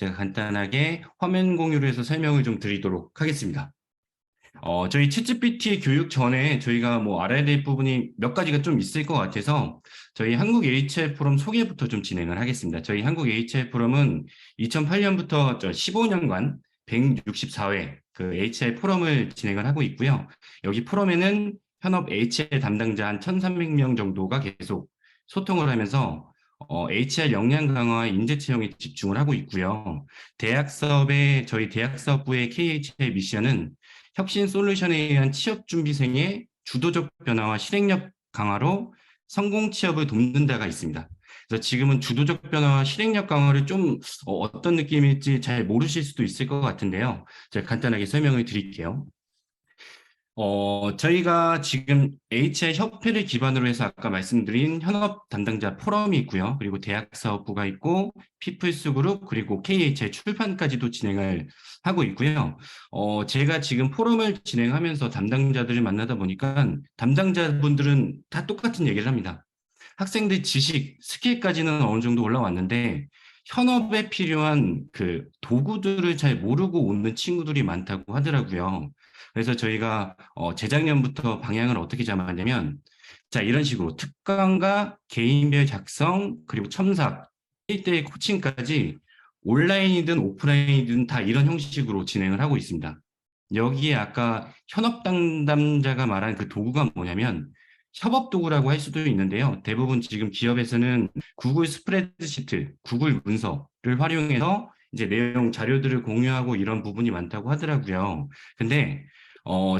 제가 간단하게 화면 공유를 해서 설명을 좀 드리도록 하겠습니다. 저희 챗GPT 교육 전에 저희가 뭐 알아야 될 부분이 몇 가지가 좀 있을 것 같아서 저희 한국 HR 포럼 소개부터 좀 진행을 하겠습니다. 저희 한국 HR 포럼은 2008년부터 15년간 164회 그 HR 포럼을 진행을 하고 있고요. 여기 포럼에는 현업 HR 담당자 한 1,300명 정도가 계속 소통을 하면서 HR 역량 강화 인재 채용에 집중을 하고 있고요. 저희 대학 사업부의 KHL 미션은 혁신 솔루션에 의한 취업 준비생의 주도적 변화와 실행력 강화로 성공 취업을 돕는다가 있습니다. 그래서 지금은 주도적 변화와 실행력 강화를 좀 어떤 느낌일지 잘 모르실 수도 있을 것 같은데요. 제가 간단하게 설명을 드릴게요. 저희가 지금 HR 협회를 기반으로 해서 아까 말씀드린 현업 담당자 포럼이 있고요. 그리고 대학 사업부가 있고, 피플스 그룹, 그리고 KHL 출판까지도 진행을 하고 있고요. 제가 지금 포럼을 진행하면서 담당자들을 만나다 보니까 담당자분들은 다 똑같은 얘기를 합니다. 학생들 지식, 스킬까지는 어느 정도 올라왔는데, 현업에 필요한 그 도구들을 잘 모르고 오는 친구들이 많다고 하더라고요. 그래서 저희가 재작년부터 방향을 어떻게 잡았냐면, 자, 이런 식으로 특강과 개인별 작성, 그리고 첨삭, 1대1 코칭까지 온라인이든 오프라인이든 다 이런 형식으로 진행을 하고 있습니다. 여기에 아까 현업 담당자가 말한 그 도구가 뭐냐면 협업 도구라고 할 수도 있는데요. 대부분 지금 기업에서는 구글 스프레드시트, 구글 문서를 활용해서 이제 내용 자료들을 공유하고 이런 부분이 많다고 하더라고요. 근데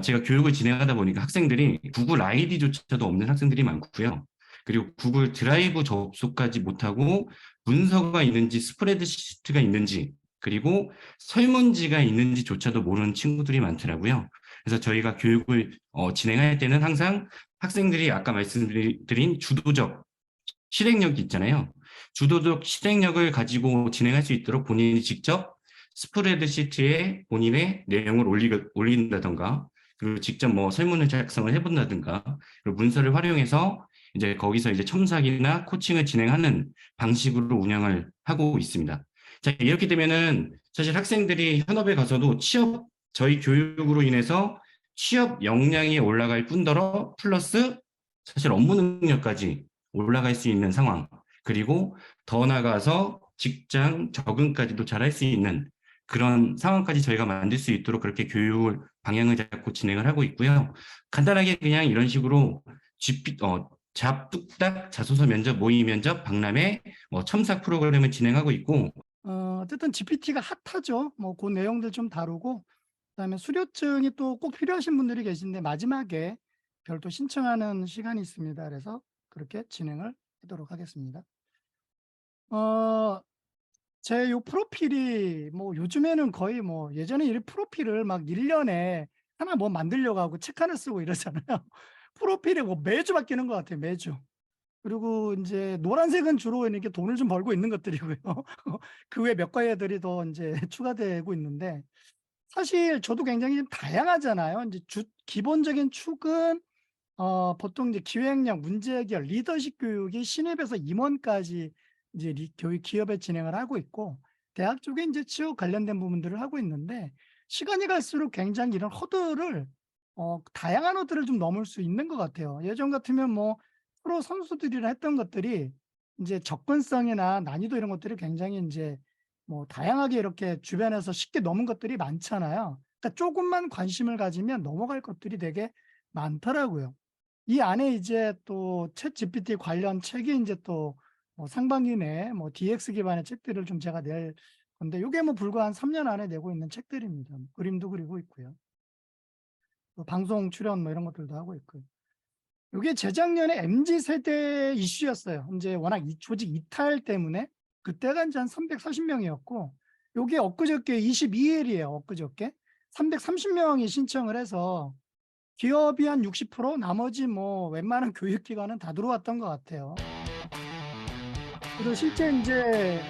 제가 교육을 진행하다 보니까 학생들이 구글 아이디조차도 없는 학생들이 많고요. 그리고 구글 드라이브 접속까지 못하고 문서가 있는지 스프레드시트가 있는지 그리고 설문지가 있는지조차도 모르는 친구들이 많더라고요. 그래서 저희가 교육을 진행할 때는 항상 학생들이 아까 말씀드린 주도적 실행력이 있잖아요. 주도적 실행력을 가지고 진행할 수 있도록 본인이 직접 스프레드시트에 본인의 내용을 올린다던가, 그리고 직접 뭐 설문을 작성을 해본다든가, 그리고 문서를 활용해서 이제 거기서 이제 첨삭이나 코칭을 진행하는 방식으로 운영을 하고 있습니다. 자, 이렇게 되면은 사실 학생들이 현업에 가서도 저희 교육으로 인해서 취업 역량이 올라갈 뿐더러 플러스 사실 업무 능력까지 올라갈 수 있는 상황, 그리고 더 나아가서 직장 적응까지도 잘할 수 있는 그런 상황까지 저희가 만들 수 있도록 그렇게 교육을 방향을 잡고 진행을 하고 있고요. 간단하게 그냥 이런 식으로 잡뚝딱 자소서 면접, 모의 면접, 박람회, 첨삭 프로그램을 진행하고 있고, 어쨌든 GPT가 핫하죠. 뭐 그 내용들 좀 다루고, 그다음에 수료증이 또 꼭 필요하신 분들이 계신데 마지막에 별도 신청하는 시간이 있습니다. 그래서 그렇게 진행을 하도록 하겠습니다. 제 요 프로필이 뭐 요즘에는 거의 뭐 예전에 이 프로필을 막 1년에 하나 뭐 만들려고 하고 책 하나 쓰고 이러잖아요. 프로필이 뭐 매주 바뀌는 것 같아요, 매주. 그리고 인제 노란색은 주로 이렇게 돈을 좀 벌고 있는 것들이고요. 그 외 몇 가지들이 더 인제 추가되고 있는데, 사실 저도 굉장히 좀 다양하잖아요. 인제 기본적인 축은 보통 이제 기획력, 문제 해결, 리더십 교육이 신입에서 임원까지 이제 교육 기업에 진행을 하고 있고, 대학 쪽에 인제 취업 관련된 부분들을 하고 있는데, 시간이 갈수록 굉장히 이런 허들을 다양한 허들을 좀 넘을 수 있는 것 같아요. 예전 같으면 뭐 프로 선수들이랑 했던 것들이 인제 접근성이나 난이도 이런 것들이 굉장히 인제 뭐 다양하게 이렇게 주변에서 쉽게 넘은 것들이 많잖아요. 그러니까 쪼금만 관심을 가지면 넘어갈 것들이 되게 많더라고요. 이 안에 이제 또 챗GPT 관련 책이 인제 또 상반기 내에 뭐 DX 기반의 책들을 좀 제가 낼 건데, 요게 뭐 불과 한 3년 안에 내고 있는 책들입니다. 그림도 그리고 있고요. 또 방송 출연 뭐 이런 것들도 하고 있고요. 요게 재작년에 MZ 세대 이슈였어요. 인제 워낙 이 조직 이탈 때문에 그때가 인제 한 340 명이었고, 요게 엊그저께 22 일이에요, 엊그저께. 330 명이 신청을 해서 기업이 한 60%, 나머지 뭐 웬만한 교육기관은 다 들어왔던 것 같아요. 그리고 실제 인제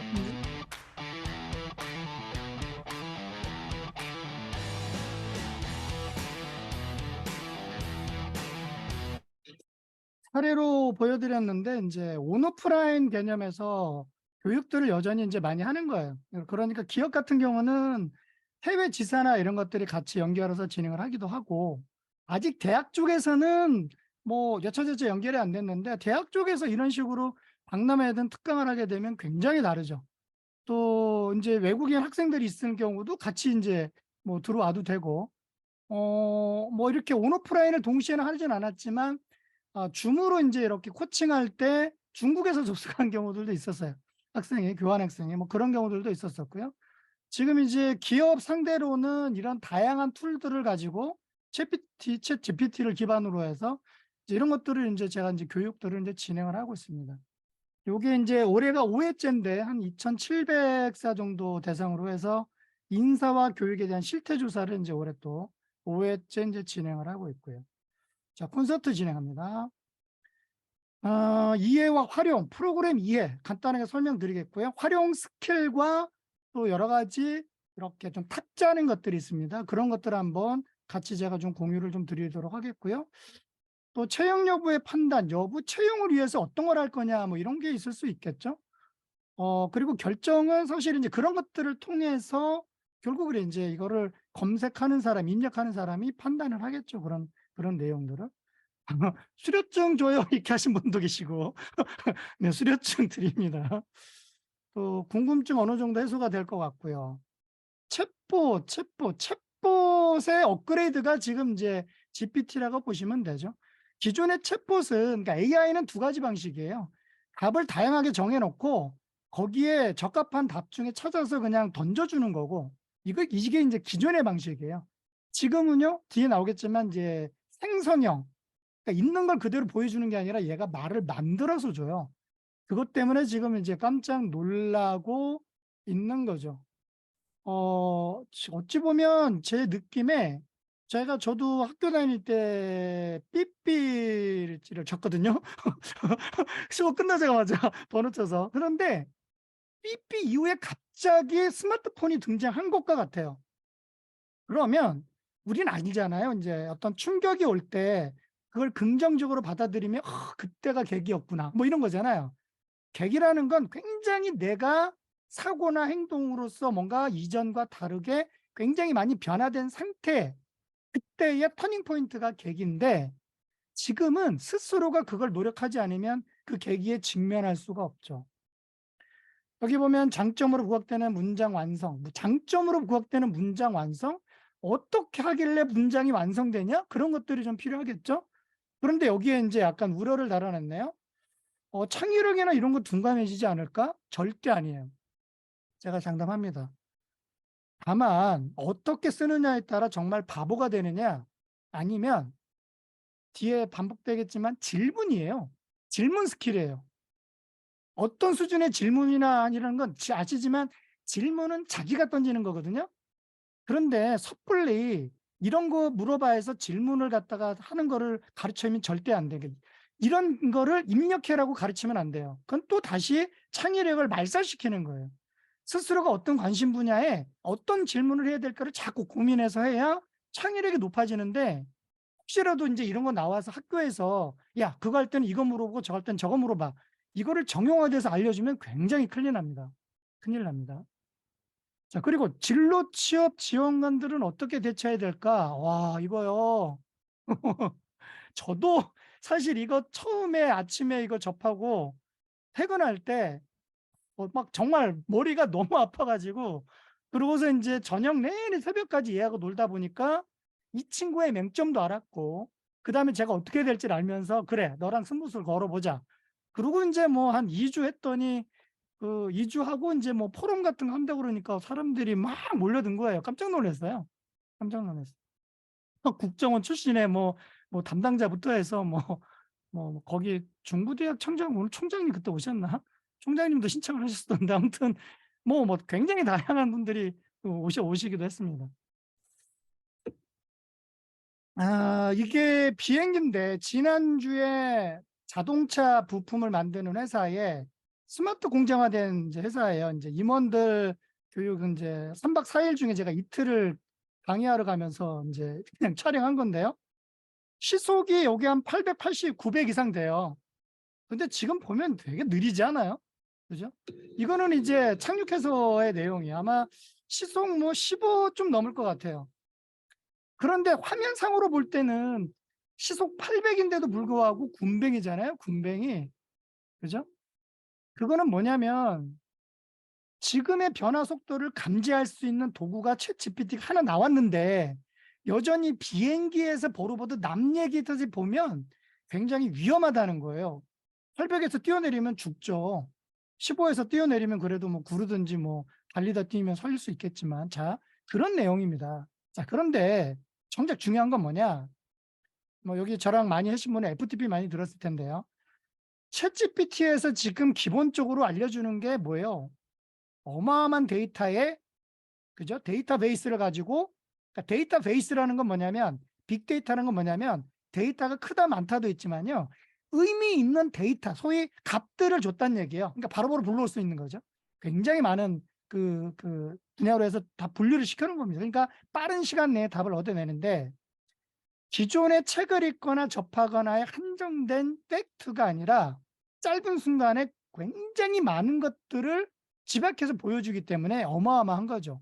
사례로 보여 드렸는데, 인제 온 오프라인 개념에서 교육들을 여전히 이제 많이 하는 거예요. 그러니까 기업 같은 경우는 해외 지사나 이런 것들이 같이 연결해서 진행을 하기도 하고, 아직 대학 쪽에서는 뭐 여차저차 연결이 안 됐는데, 대학 쪽에서 이런 식으로 박람회든 특강을 하게 되면 굉장히 다르죠. 또 이제 외국인 학생들이 있을 경우도 같이 이제 뭐 들어와도 되고, 뭐 이렇게 온오프라인을 동시에는 하진 않았지만, 줌으로 이제 이렇게 코칭할 때 중국에서 접속한 경우들도 있었어요. 학생이, 교환 학생이 뭐 그런 경우들도 있었었고요. 지금 이제 기업 상대로는 이런 다양한 툴들을 가지고 챗 GPT를 기반으로 해서 이제 이런 것들을 이제 제가 이제 교육들을 이제 진행을 하고 있습니다. 요게 이제 올해가 5회째인데 한 2,700사 정도 대상으로 해서 인사와 교육에 대한 실태 조사를 이제 올해 또 5회째 이제 진행을 하고 있고요. 자, 콘서트 진행합니다. 이해와 활용, 프로그램 이해 간단하게 설명드리겠고요. 활용 스킬과 또 여러 가지 이렇게 좀 탁자는 것들이 있습니다. 그런 것들 한번 같이 제가 좀 공유를 좀 드리도록 하겠고요. 또 채용 여부의 판단, 여부 채용을 위해서 어떤 걸 할 거냐, 뭐 이런 게 있을 수 있겠죠. 그리고 결정은 사실 이제 그런 것들을 통해서 결국은 이제 이거를 검색하는 사람, 입력하는 사람이 판단을 하겠죠. 그런 내용들을. 수료증 줘요 이렇게 하신 분도 계시고 네, 수료증 드립니다. 또 궁금증 어느 정도 해소가 될 것 같고요. 챗봇의 업그레이드가 지금 이제 GPT라고 보시면 되죠. 기존의 챗봇은, 그러니까 AI는 두 가지 방식이에요. 답을 다양하게 정해놓고 거기에 적합한 답 중에 찾아서 그냥 던져주는 거고, 이게 이제 기존의 방식이에요. 지금은요, 뒤에 나오겠지만 이제 생성형, 그러니까 있는 걸 그대로 보여주는 게 아니라 얘가 말을 만들어서 줘요. 그것 때문에 지금 이제 깜짝 놀라고 있는 거죠. 어찌 보면 제 느낌에 저도 학교 다닐 때 삐삐를 쳤거든요. 수업 끝나자마자 번호 쳐서. 그런데 삐삐 이후에 갑자기 스마트폰이 등장한 것과 같아요. 그러면 우리는 알잖아요. 이제 어떤 충격이 올 때 그걸 긍정적으로 받아들이면 그때가 계기였구나. 뭐 이런 거잖아요. 계기라는 건 굉장히 내가 사고나 행동으로서 뭔가 이전과 다르게 굉장히 많이 변화된 상태, 그때의 터닝 포인트가 계기인데, 지금은 스스로가 그걸 노력하지 않으면 그 계기에 직면할 수가 없죠. 여기 보면 장점으로 부각되는 문장 완성, 장점으로 부각되는 문장 완성, 어떻게 하길래 문장이 완성되냐? 그런 것들이 좀 필요하겠죠? 그런데 여기에 이제 약간 우려를 달아냈네요. 창의력이나 이런 거 둔감해지지 않을까? 절대 아니에요. 제가 장담합니다. 다만 어떻게 쓰느냐에 따라 정말 바보가 되느냐, 아니면 뒤에 반복되겠지만 질문이에요. 질문 스킬이에요. 어떤 수준의 질문이나 아니라는 건 아시지만 질문은 자기가 던지는 거거든요. 그런데 섣불리 이런 거 물어봐 해서 질문을 갖다가 하는 거를 가르치면 절대 안 되게, 이런 거를 입력해라고 가르치면 안 돼요. 그건 또 다시 창의력을 말살시키는 거예요. 스스로가 어떤 관심 분야에 어떤 질문을 해야 될까를 자꾸 고민해서 해야 창의력이 높아지는데, 혹시라도 이제 이런 거 나와서 학교에서 야, 그거 할 때는 이거 물어보고 저거 할 때는 저거 물어봐, 이거를 정형화돼서 알려주면 굉장히 큰일 납니다. 큰일 납니다. 자, 그리고 진로 취업 지원관들은 어떻게 대처해야 될까? 와, 이거요. 저도 사실 이거 처음에 아침에 이거 접하고 퇴근할 때 막 정말 머리가 너무 아파가지고, 그러고서 이제 저녁 내내 새벽까지 얘하고 놀다 보니까 이 친구의 맹점도 알았고, 그 다음에 제가 어떻게 될지 알면서 그래, 너랑 승부수를 걸어보자. 그리고 이제 뭐 한 2주 했더니, 그 2주 하고 이제 뭐 포럼 같은 거 한다고 그러니까 사람들이 막 몰려든 거예요. 깜짝 놀랐어요. 깜짝 놀랐어요. 국정원 출신의 뭐 담당자부터 해서 뭐 거기 중부대학 오늘 총장님 그때 오셨나? 총장님도 신청을 하셨던데, 아무튼 뭐 굉장히 다양한 분들이 오시기도 했습니다. 이게 비행기인데, 지난주에 자동차 부품을 만드는 회사에 스마트 공장화된 이제 회사예요. 이제 임원들 교육은 이제 3박 4일 중에 제가 이틀을 강의하러 가면서 이제 그냥 촬영한 건데요. 시속이 여기 한 880, 900 이상 돼요. 근데 지금 보면 되게 느리지 않아요? 그죠? 이거는 이제 착륙해서의 내용이 아마 시속 뭐 15 좀 넘을 것 같아요. 그런데 화면상으로 볼 때는 시속 800인데도 불구하고 군뱅이잖아요. 군뱅이. 그죠? 그거는 뭐냐면 지금의 변화 속도를 감지할 수 있는 도구가 챗 GPT가 하나 나왔는데 여전히 비행기에서 보고보듯 남 얘기 듯이 보면 굉장히 위험하다는 거예요. 800에서 뛰어내리면 죽죠. 15에서 뛰어내리면 그래도 뭐 구르든지 뭐 달리다 뛰면 살릴 수 있겠지만, 자, 그런 내용입니다. 자, 그런데 정작 중요한 건 뭐냐? 뭐 여기 저랑 많이 하신 분은 FTP 많이 들었을 텐데요. 챗 GPT에서 지금 기본적으로 알려주는 게 뭐예요? 어마어마한 데이터에, 그죠? 데이터베이스를 가지고, 그러니까 데이터베이스라는 건 뭐냐면, 빅데이터라는 건 뭐냐면 데이터가 크다 많다도 있지만요, 의미 있는 데이터, 소위 값들을 줬다는 얘기예요. 그러니까 바로바로 불러올 수 있는 거죠. 굉장히 많은 그 분야로 해서 다 분류를 시켜놓은 겁니다. 그러니까 빠른 시간 내에 답을 얻어내는데, 기존의 책을 읽거나 접하거나의 한정된 팩트가 아니라 짧은 순간에 굉장히 많은 것들을 집약해서 보여주기 때문에 어마어마한 거죠.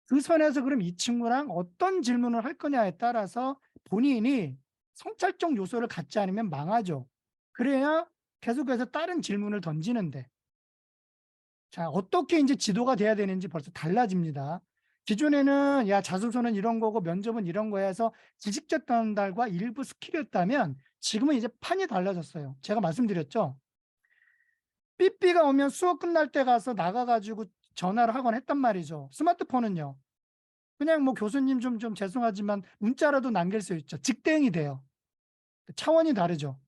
그 선에서 그럼 이 친구랑 어떤 질문을 할 거냐에 따라서 본인이 성찰적 요소를 갖지 않으면 망하죠. 그래야 계속해서 다른 질문을 던지는데, 자, 어떻게 이제 지도가 돼야 되는지 벌써 달라집니다. 기존에는 야, 자소서는 이런 거고 면접은 이런 거야 해서 지식적 전달과 일부 스킬이었다면 지금은 이제 판이 달라졌어요. 제가 말씀드렸죠. 삐삐가 오면 수업 끝날 때 가서 나가가지고 전화를 하곤 했단 말이죠. 스마트폰은요, 그냥 뭐 교수님 좀 죄송하지만 문자라도 남길 수 있죠. 직대응이 돼요. 차원이 다르죠.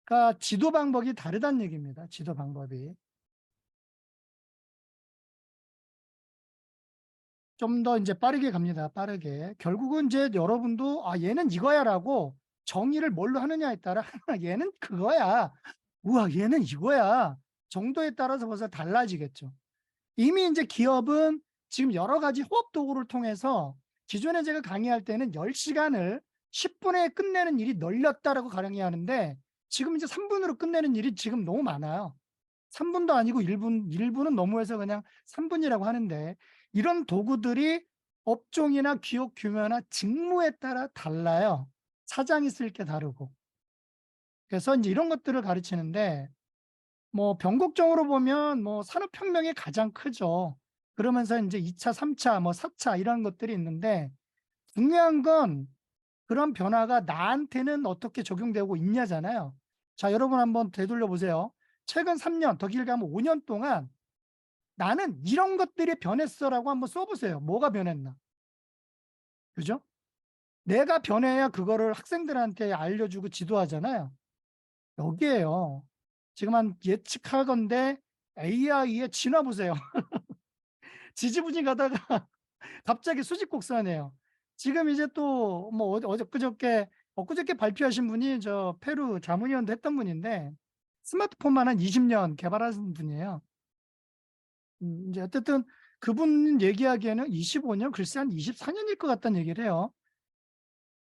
그러니까 지도 방법이 다르다는 얘기입니다. 지도 방법이. 좀 더 이제 빠르게 갑니다. 빠르게. 결국은 이제 여러분도 아, 얘는 이거야라고 정의를 뭘로 하느냐에 따라 얘는 그거야. 우와, 얘는 이거야. 정도에 따라서 벌써 달라지겠죠. 이미 이제 기업은 지금 여러 가지 호흡 도구를 통해서 기존에 제가 강의할 때는 10시간을 10분에 끝내는 일이 널렸다라고 강의하는데 지금 이제 3분으로 끝내는 일이 지금 너무 많아요. 3분도 아니고 1분은 너무해서 그냥 3분이라고 하는데, 이런 도구들이 업종이나 기업 규모나 직무에 따라 달라요. 사장이 쓸 게 다르고. 그래서 이제 이런 것들을 가르치는데, 뭐 변곡적으로 보면 뭐 산업혁명이 가장 크죠. 그러면서 이제 2차, 3차, 뭐 4차 이런 것들이 있는데, 중요한 건 그런 변화가 나한테는 어떻게 적용되고 있냐잖아요. 자, 여러분 한번 되돌려 보세요. 최근 3년, 더 길게 하면 5년 동안 나는 이런 것들이 변했어라고 한번 써보세요. 뭐가 변했나? 그죠? 내가 변해야 그거를 학생들한테 알려주고 지도하잖아요. 여기에요. 지금 한 예측하건대 AI의 진화 보세요. 지지부진 가다가 갑자기 수직 곡선이에요. 지금 이제 또 뭐 엊그저께 발표하신 분이 저 페루 자문위원도 했던 분인데 스마트폰만 한 20년 개발하신 분이에요. 이제 어쨌든 그분 얘기하기에는 25년, 글쎄 한 24년일 것 같다는 얘기를 해요.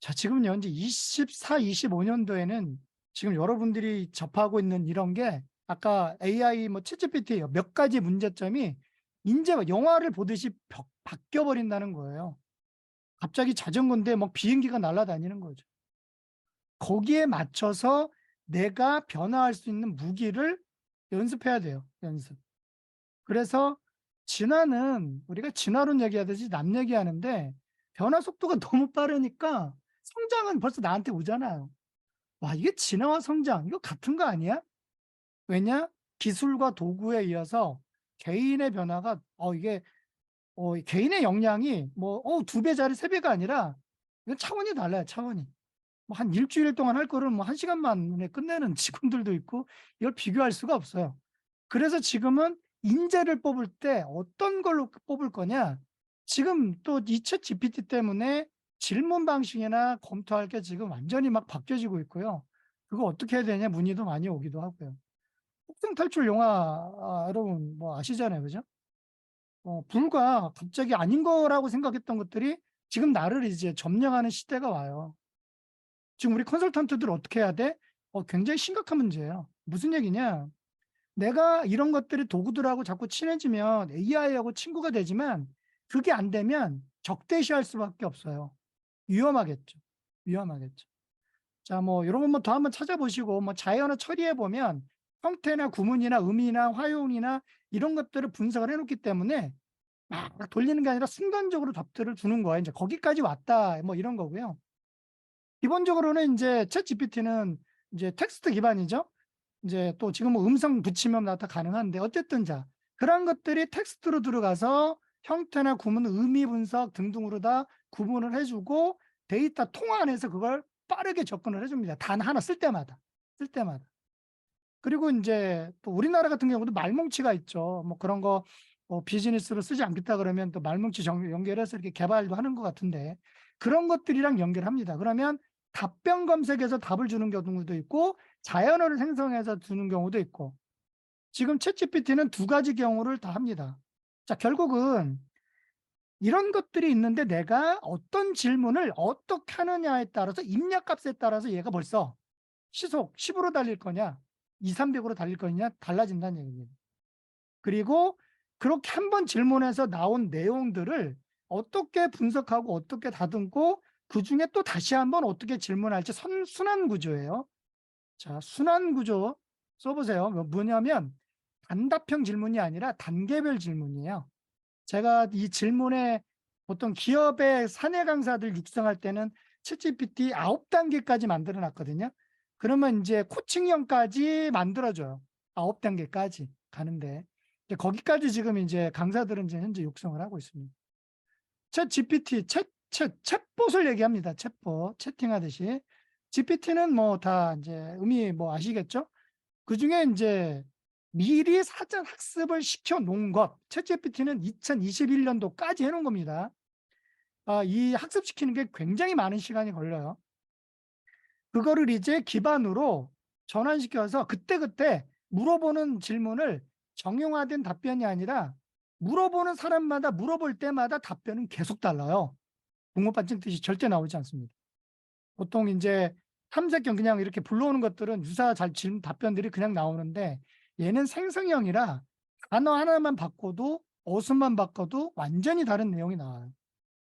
자, 지금요, 이제 24, 25년도에는 지금 여러분들이 접하고 있는 이런 게 아까 AI 뭐 챗GPT 몇 가지 문제점이 이제 영화를 보듯이 바뀌어 버린다는 거예요. 갑자기 자전거인데 막 비행기가 날아다니는 거죠. 거기에 맞춰서 내가 변화할 수 있는 무기를 연습해야 돼요. 연습. 그래서 진화는 우리가 진화론 얘기하듯이 남 얘기하는데 변화 속도가 너무 빠르니까 성장은 벌써 나한테 오잖아요. 와, 이게 진화와 성장 이거 같은 거 아니야? 왜냐? 기술과 도구에 이어서 개인의 변화가 이게 개인의 역량이 뭐 2배짜리 3배가 아니라 이건 차원이 달라요. 차원이. 뭐 한 일주일 동안 할 거를 뭐 1시간 만에 끝내는 직원들도 있고 이걸 비교할 수가 없어요. 그래서 지금은 인재를 뽑을 때 어떤 걸로 뽑을 거냐? 지금 또 이 챗 GPT 때문에 질문 방식이나 검토할 게 지금 완전히 막 바뀌어지고 있고요. 그거 어떻게 해야 되냐 문의도 많이 오기도 하고요. 폭풍 탈출 영화 여러분 뭐 아시잖아요. 그죠? 불과 갑자기 아닌 거라고 생각했던 것들이 지금 나를 이제 점령하는 시대가 와요. 지금 우리 컨설턴트들 어떻게 해야 돼? 굉장히 심각한 문제예요. 무슨 얘기냐? 내가 이런 것들이 도구들하고 자꾸 친해지면 AI하고 친구가 되지만 그게 안 되면 적대시할 수밖에 없어요. 위험하겠죠. 위험하겠죠. 자, 뭐 여러분 뭐 더 한번 찾아보시고 뭐 자연어 처리해 보면 형태나 구문이나 의미나 화용이나 이런 것들을 분석을 해 놓기 때문에 막 돌리는 게 아니라 순간적으로 답들을 주는 거예요. 이제 거기까지 왔다 뭐 이런 거고요. 기본적으로는 이제 챗GPT는 이제 텍스트 기반이죠. 이제 또 지금 뭐 음성 붙이면 다 가능한데 어쨌든 자 그런 것들이 텍스트로 들어가서 형태나 구문, 의미 분석 등등으로 다 구분을 해주고 데이터 통화 안에서 그걸 빠르게 접근을 해줍니다. 단 하나 쓸 때마다. 쓸 때마다. 그리고 이제 또 우리나라 같은 경우도 말뭉치가 있죠. 뭐 그런 거 비즈니스로 쓰지 않겠다 그러면 또 말뭉치 연결해서 이렇게 개발도 하는 것 같은데 그런 것들이랑 연결합니다. 그러면 답변 검색에서 답을 주는 경우도 있고 자연어를 생성해서 주는 경우도 있고 지금 챗GPT는 두 가지 경우를 다 합니다. 자, 결국은 이런 것들이 있는데 내가 어떤 질문을 어떻게 하느냐에 따라서 입력값에 따라서 얘가 벌써 시속 10으로 달릴 거냐 2, 300으로 달릴 거냐 달라진다는 얘기입니다. 그리고 그렇게 한번 질문해서 나온 내용들을 어떻게 분석하고 어떻게 다듬고 그중에 또 다시 한번 어떻게 질문할지 순환 구조예요. 자, 순환 구조 써보세요. 뭐냐면 단답형 질문이 아니라 단계별 질문이에요. 제가 이 질문에 보통 기업의 사내 강사들 육성할 때는 챗GPT 9단계까지 만들어 놨거든요. 그러면 이제 코칭형까지 만들어줘요. 9단계까지 가는데 이제 거기까지 지금 이제 강사들은 이제 현재 육성을 하고 있습니다. 챗GPT, 챗봇을 얘기합니다. 챗봇, 채팅하듯이. GPT는 뭐 다 이제 의미 뭐 아시겠죠? 그 중에 이제 미리 사전 학습을 시켜 놓은 것, 챗GPT는 2021년도까지 해놓은 겁니다. 이 학습시키는 게 굉장히 많은 시간이 걸려요. 그거를 이제 기반으로 전환시켜서 그때그때 물어보는 질문을 정형화된 답변이 아니라 물어보는 사람마다 물어볼 때마다 답변은 계속 달라요. 붕어빵 뜻이 절대 나오지 않습니다. 보통 이제 탐색형 그냥 이렇게 불러오는 것들은 유사 질문 답변들이 그냥 나오는데 얘는 생성형이라 단어 하나만 바꿔도 어순만 바꿔도 완전히 다른 내용이 나와요.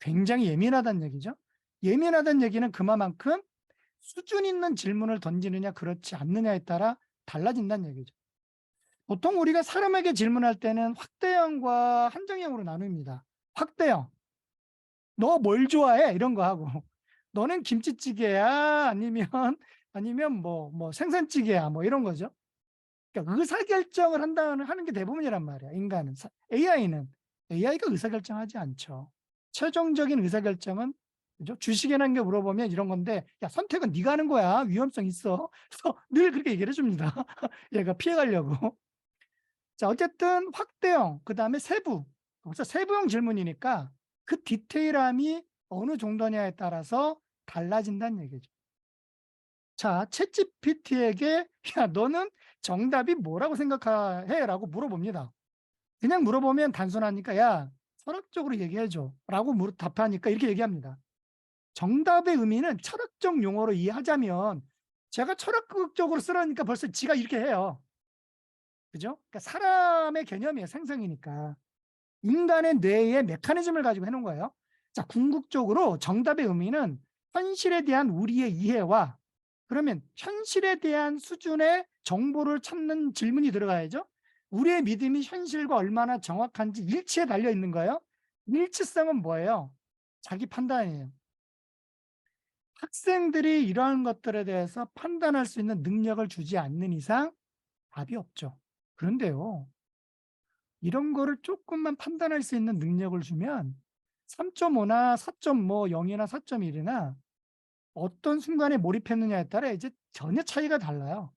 굉장히 예민하다는 얘기죠. 예민하다는 얘기는 그만큼 수준 있는 질문을 던지느냐 그렇지 않느냐에 따라 달라진다는 얘기죠. 보통 우리가 사람에게 질문할 때는 확대형과 한정형으로 나눕니다. 확대형, 너 뭘 좋아해? 이런 거 하고 너는 김치찌개야? 아니면 뭐 생선찌개야? 뭐 이런 거죠. 그러니까 의사결정을 하는 게 대부분이란 말이야. 인간은. AI가 의사결정하지 않죠. 최종적인 의사결정은 그죠? 주식에 난 게 물어보면 이런 건데 야 선택은 네가 하는 거야. 위험성 있어. 그래서 늘 그렇게 얘기를 해줍니다. 얘가 피해가려고. 자, 어쨌든 확대형, 그 다음에 세부. 벌써 세부형 질문이니까 그 디테일함이 어느 정도냐에 따라서 달라진다는 얘기죠. 자, 챗GPT에게 야 너는 정답이 뭐라고 생각해? 라고 물어봅니다. 그냥 물어보면 단순하니까 야 철학적으로 얘기해줘 라고 답하니까 이렇게 얘기합니다. 정답의 의미는 철학적 용어로 이해하자면 제가 철학적으로 쓰라니까 벌써 지가 이렇게 해요. 그죠? 그러니까 사람의 개념이에요. 생성이니까. 인간의 뇌의 메커니즘을 가지고 해놓은 거예요. 자, 궁극적으로 정답의 의미는 현실에 대한 우리의 이해와 그러면 현실에 대한 수준의 정보를 찾는 질문이 들어가야죠. 우리의 믿음이 현실과 얼마나 정확한지 일치에 달려 있는 거예요. 일치성은 뭐예요? 자기 판단이에요. 학생들이 이러한 것들에 대해서 판단할 수 있는 능력을 주지 않는 이상 답이 없죠. 그런데요, 이런 거를 조금만 판단할 수 있는 능력을 주면 3.5나 4.0이나 4.1이나 어떤 순간에 몰입했느냐에 따라 이제 전혀 차이가 달라요.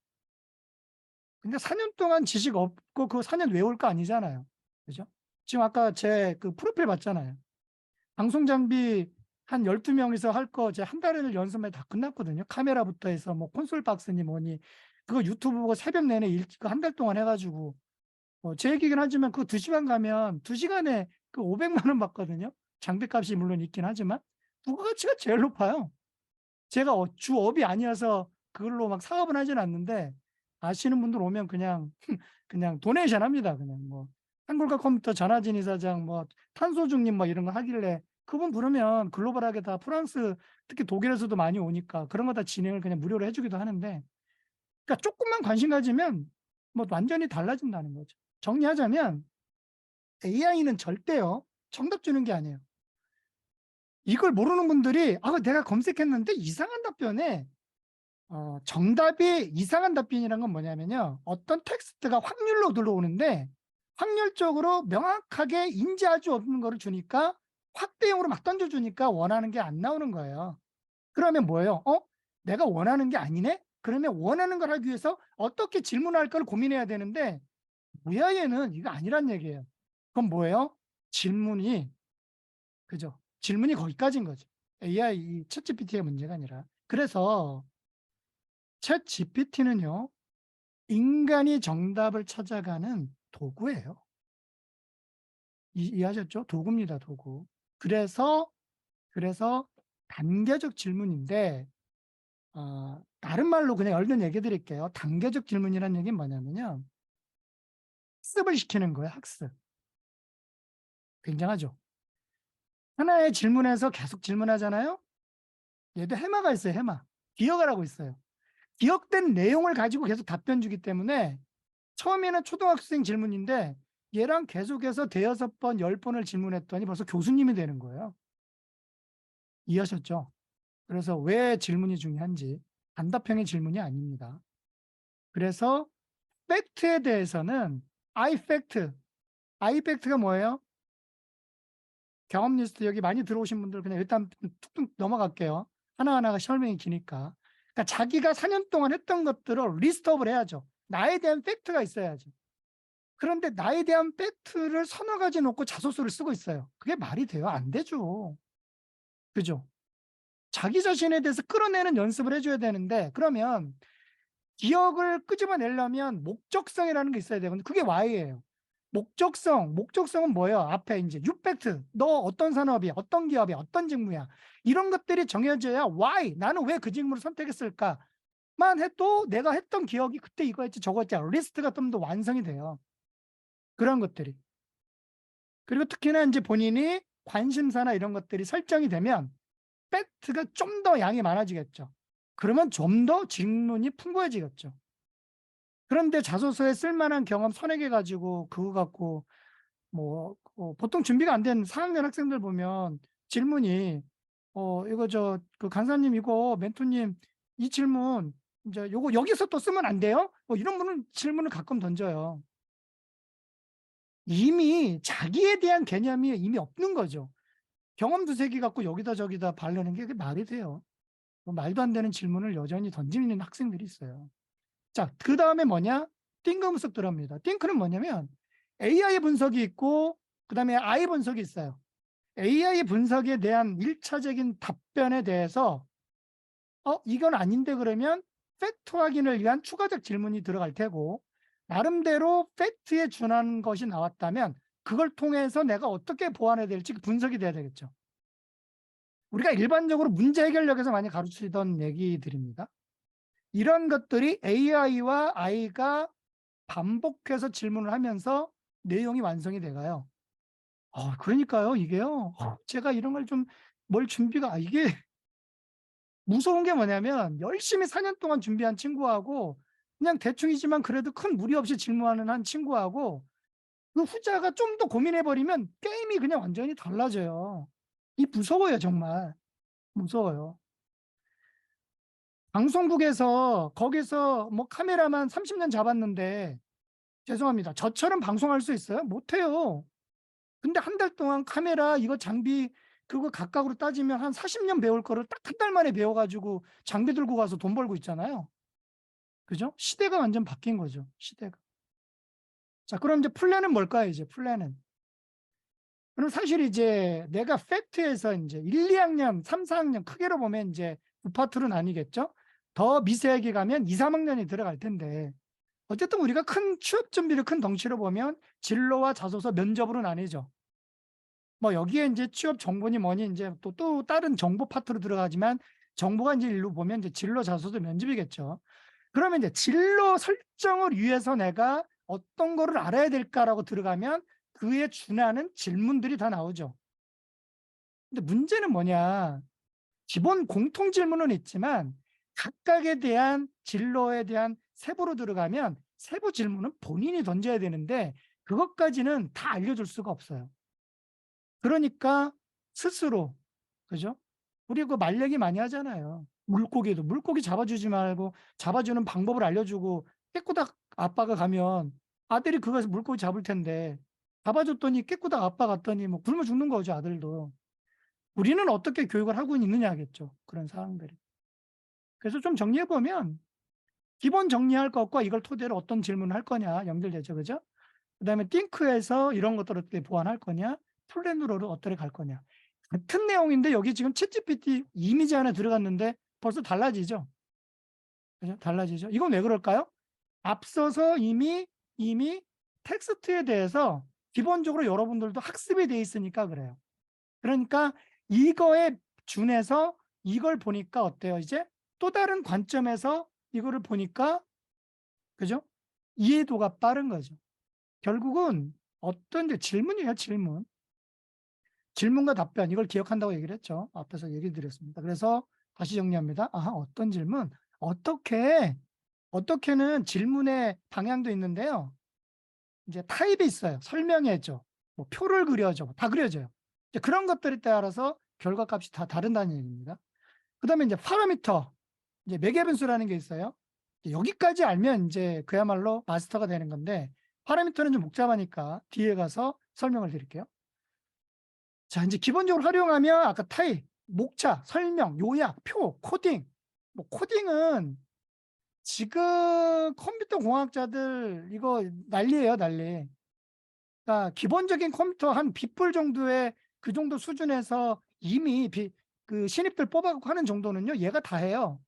근데 4년 동안 지식 없고 그 4년 외울 거 아니잖아요. 그죠? 지금 아까 제 그 프로필 봤잖아요. 방송 장비 한 12명이서 할 거 제 한 달을 연습에 다 끝났거든요. 카메라부터 해서 뭐 콘솔 박스니 뭐니 그거 유튜브 보고 새벽 내내 한 달 동안 해가지고 제 얘기긴 하지만 그 2시간 가면 2시간에 그 500만 원 받거든요. 장비값이 물론 있긴 하지만 부가가치가 제일 높아요. 제가 주업이 아니어서 그걸로 막 사업은 하진 않는데 아시는 분들 오면 그냥 그냥 도네이션 합니다. 그냥 뭐 한국과 컴퓨터 전하진 이사장 뭐 탄소중립 뭐 이런 거 하길래 그분 부르면 글로벌하게 다 프랑스 특히 독일에서도 많이 오니까 그런 거 다 진행을 그냥 무료로 해주기도 하는데 그러니까 조금만 관심 가지면 뭐 완전히 달라진다는 거죠. 정리하자면 AI는 절대요 정답 주는 게 아니에요. 이걸 모르는 분들이 내가 검색했는데 이상한 답변에 정답이 이상한 답변이란 건 뭐냐면요. 어떤 텍스트가 확률로 들어오는데 확률적으로 명확하게 인지할 수 없는 거를 주니까 확대형으로 막 던져주니까 원하는 게 안 나오는 거예요. 그러면 뭐예요? 내가 원하는 게 아니네? 그러면 원하는 걸 하기 위해서 어떻게 질문할 걸 고민해야 되는데 뭐야 얘는 이거 아니란 얘기예요. 그럼 뭐예요? 질문이 그죠? 질문이 거기까지인 거죠. AI 이 챗GPT의 문제가 아니라. 그래서 챗GPT는요. 인간이 정답을 찾아가는 도구예요. 이해하셨죠? 도구입니다, 도구. 그래서 단계적 질문인데 다른 말로 그냥 얼른 얘기해 드릴게요. 단계적 질문이라는 얘기는 뭐냐면요. 학습을 시키는 거예요, 학습. 굉장하죠? 하나의 질문에서 계속 질문하잖아요? 얘도 해마가 있어요, 해마. 기억을 하고 있어요. 기억된 내용을 가지고 계속 답변 주기 때문에 처음에는 초등학생 질문인데 얘랑 계속해서 대여섯 번, 10번을 질문했더니 벌써 교수님이 되는 거예요. 이해하셨죠? 그래서 왜 질문이 중요한지 단답형의 질문이 아닙니다. 그래서 팩트에 대해서는 iFact가 뭐예요? 경험 리스트 여기 많이 들어오신 분들 그냥 일단 툭툭 넘어갈게요. 하나하나가 설명이 기니까. 그러니까 자기가 4년 동안 했던 것들을 리스트업을 해야죠. 나에 대한 팩트가 있어야죠. 그런데 나에 대한 팩트를 서너 가지 놓고 자소서를 쓰고 있어요. 그게 말이 돼요? 안 되죠. 그죠? 자기 자신에 대해서 끌어내는 연습을 해줘야 되는데 그러면 기억을 끄집어내려면 목적성이라는 게 있어야 돼요. 근데 그게 why예요. 목적성은 뭐예요? 앞에 이제 유팩트, 너 어떤 산업이야, 어떤 기업이야, 어떤 직무야 이런 것들이 정해져야 why, 나는 왜 그 직무를 선택했을까만 해도 내가 했던 기억이 그때 이거였지 저거였지 리스트가 좀 더 완성이 돼요. 그런 것들이. 그리고 특히나 이제 본인이 관심사나 이런 것들이 설정이 되면 팩트가 좀 더 양이 많아지겠죠. 그러면 좀 더 질문이 풍부해지겠죠. 그런데 자소서에 쓸만한 경험 서너 개 가지고 그거 갖고 뭐 보통 준비가 안 된 4학년 학생들 보면 질문이 이거 그 강사님 이거 멘토님 이 질문 이제 요거 여기서 또 쓰면 안 돼요? 뭐 이런 분은 질문을 가끔 던져요. 이미 자기에 대한 개념이 이미 없는 거죠. 경험 두세 개 갖고 여기다 저기다 바르는 게 말이 돼요. 뭐 말도 안 되는 질문을 여전히 던지는 학생들이 있어요. 자, 그 다음에 뭐냐? 띵크분석 들어갑니다. 띵크는 뭐냐면 AI 분석이 있고 그 다음에 I 분석이 있어요. AI 분석에 대한 1차적인 답변에 대해서 이건 아닌데 그러면 팩트 확인을 위한 추가적 질문이 들어갈 테고 나름대로 팩트에 준하는 것이 나왔다면 그걸 통해서 내가 어떻게 보완해야 될지 분석이 돼야 되겠죠. 우리가 일반적으로 문제 해결력에서 많이 가르치던 얘기들입니다. 이런 것들이 AI와 I가 반복해서 질문을 하면서 내용이 완성이 돼가요. 그러니까요, 이게요. 제가 이런 걸 좀 뭘 준비가 이게 무서운 게 뭐냐면 열심히 4년 동안 준비한 친구하고 그냥 대충이지만 그래도 큰 무리 없이 질문하는 한 친구하고 그 후자가 좀 더 고민해버리면 게임이 그냥 완전히 달라져요. 이 무서워요, 정말. 무서워요. 방송국에서 거기서 뭐 카메라만 30년 잡았는데 죄송합니다. 저처럼 방송할 수 있어요? 못해요. 근데 한 달 동안 카메라 이거 장비 그거 각각으로 따지면 한 40년 배울 거를 딱 한 달 만에 배워가지고 장비 들고 가서 돈 벌고 있잖아요. 그죠? 시대가 완전 바뀐 거죠. 시대가. 자, 그럼 이제 플랜은 뭘까요? 이제 플랜은. 그럼 사실 이제 내가 팩트에서 이제 1, 2학년, 3, 4학년 크게로 보면 이제 9파트로 나뉘겠죠? 더 미세하게 가면 2, 3학년이 들어갈 텐데 어쨌든 우리가 큰 취업 준비를 큰 덩치로 보면 진로와 자소서 면접으로 나뉘죠. 뭐 여기에 이제 취업 정보니 뭐니 이제 또 다른 정보 파트로 들어가지만 정보가 이제 일로 보면 이제 진로 자소서 면접이겠죠. 그러면 이제 진로 설정을 위해서 내가 어떤 거를 알아야 될까라고 들어가면 그에 준하는 질문들이 다 나오죠. 근데 문제는 뭐냐? 기본 공통 질문은 있지만 각각에 대한 진로에 대한 세부로 들어가면 세부 질문은 본인이 던져야 되는데 그것까지는 다 알려줄 수가 없어요. 그러니까 스스로, 그죠? 우리 그 말 얘기 많이 하잖아요. 물고기도 물고기 잡아주지 말고 잡아주는 방법을 알려주고 깨꾸닥 아빠가 가면 아들이 그거에서 물고기 잡을 텐데 잡아줬더니 깨꾸닥 아빠 갔더니 뭐 굶어 죽는 거죠, 아들도. 우리는 어떻게 교육을 하고 있느냐겠죠, 그런 상황들이. 그래서 좀 정리해 보면 기본 정리할 것과 이걸 토대로 어떤 질문을 할 거냐 연결되죠, 그죠? 그다음에 띵크에서 이런 것들을 어떻게 보완할 거냐, 플랜으로를 어떻게 갈 거냐. 같은 내용인데 여기 지금 챗GPT 이미지 하나 들어갔는데 벌써 달라지죠. 그죠? 달라지죠. 이건 왜 그럴까요? 앞서서 이미 텍스트에 대해서 기본적으로 여러분들도 학습이 돼 있으니까 그래요. 그러니까 이거에 준해서 이걸 보니까 어때요? 이제 또 다른 관점에서 이거를 보니까, 그죠? 이해도가 빠른 거죠. 결국은 어떤 질문이에요, 질문. 질문과 답변, 이걸 기억한다고 얘기를 했죠. 앞에서 얘기 드렸습니다. 그래서 다시 정리합니다. 어떤 질문? 어떻게는 질문의 방향도 있는데요. 이제 타입이 있어요. 설명해줘. 뭐 표를 그려줘. 다 그려져요. 이제 그런 것들에 따라서 결과값이 다 다른다는 얘기입니다. 그 다음에 이제 파라미터, 이제 매개변수라는 게 있어요. 여기까지 알면 이제 그야말로 마스터가 되는 건데, 파라미터는 좀 복잡하니까 뒤에 가서 설명을 드릴게요. 자, 이제 기본적으로 활용하면 아까 타입, 목차, 설명, 요약, 표, 코딩. 뭐 코딩은 지금 컴퓨터 공학자들 이거 난리예요, 난리. 그러니까 기본적인 컴퓨터 한 빗불 정도의 그 정도 수준에서 이미 그 신입들 뽑아갖고 하는 정도는요, 얘가 다 해요.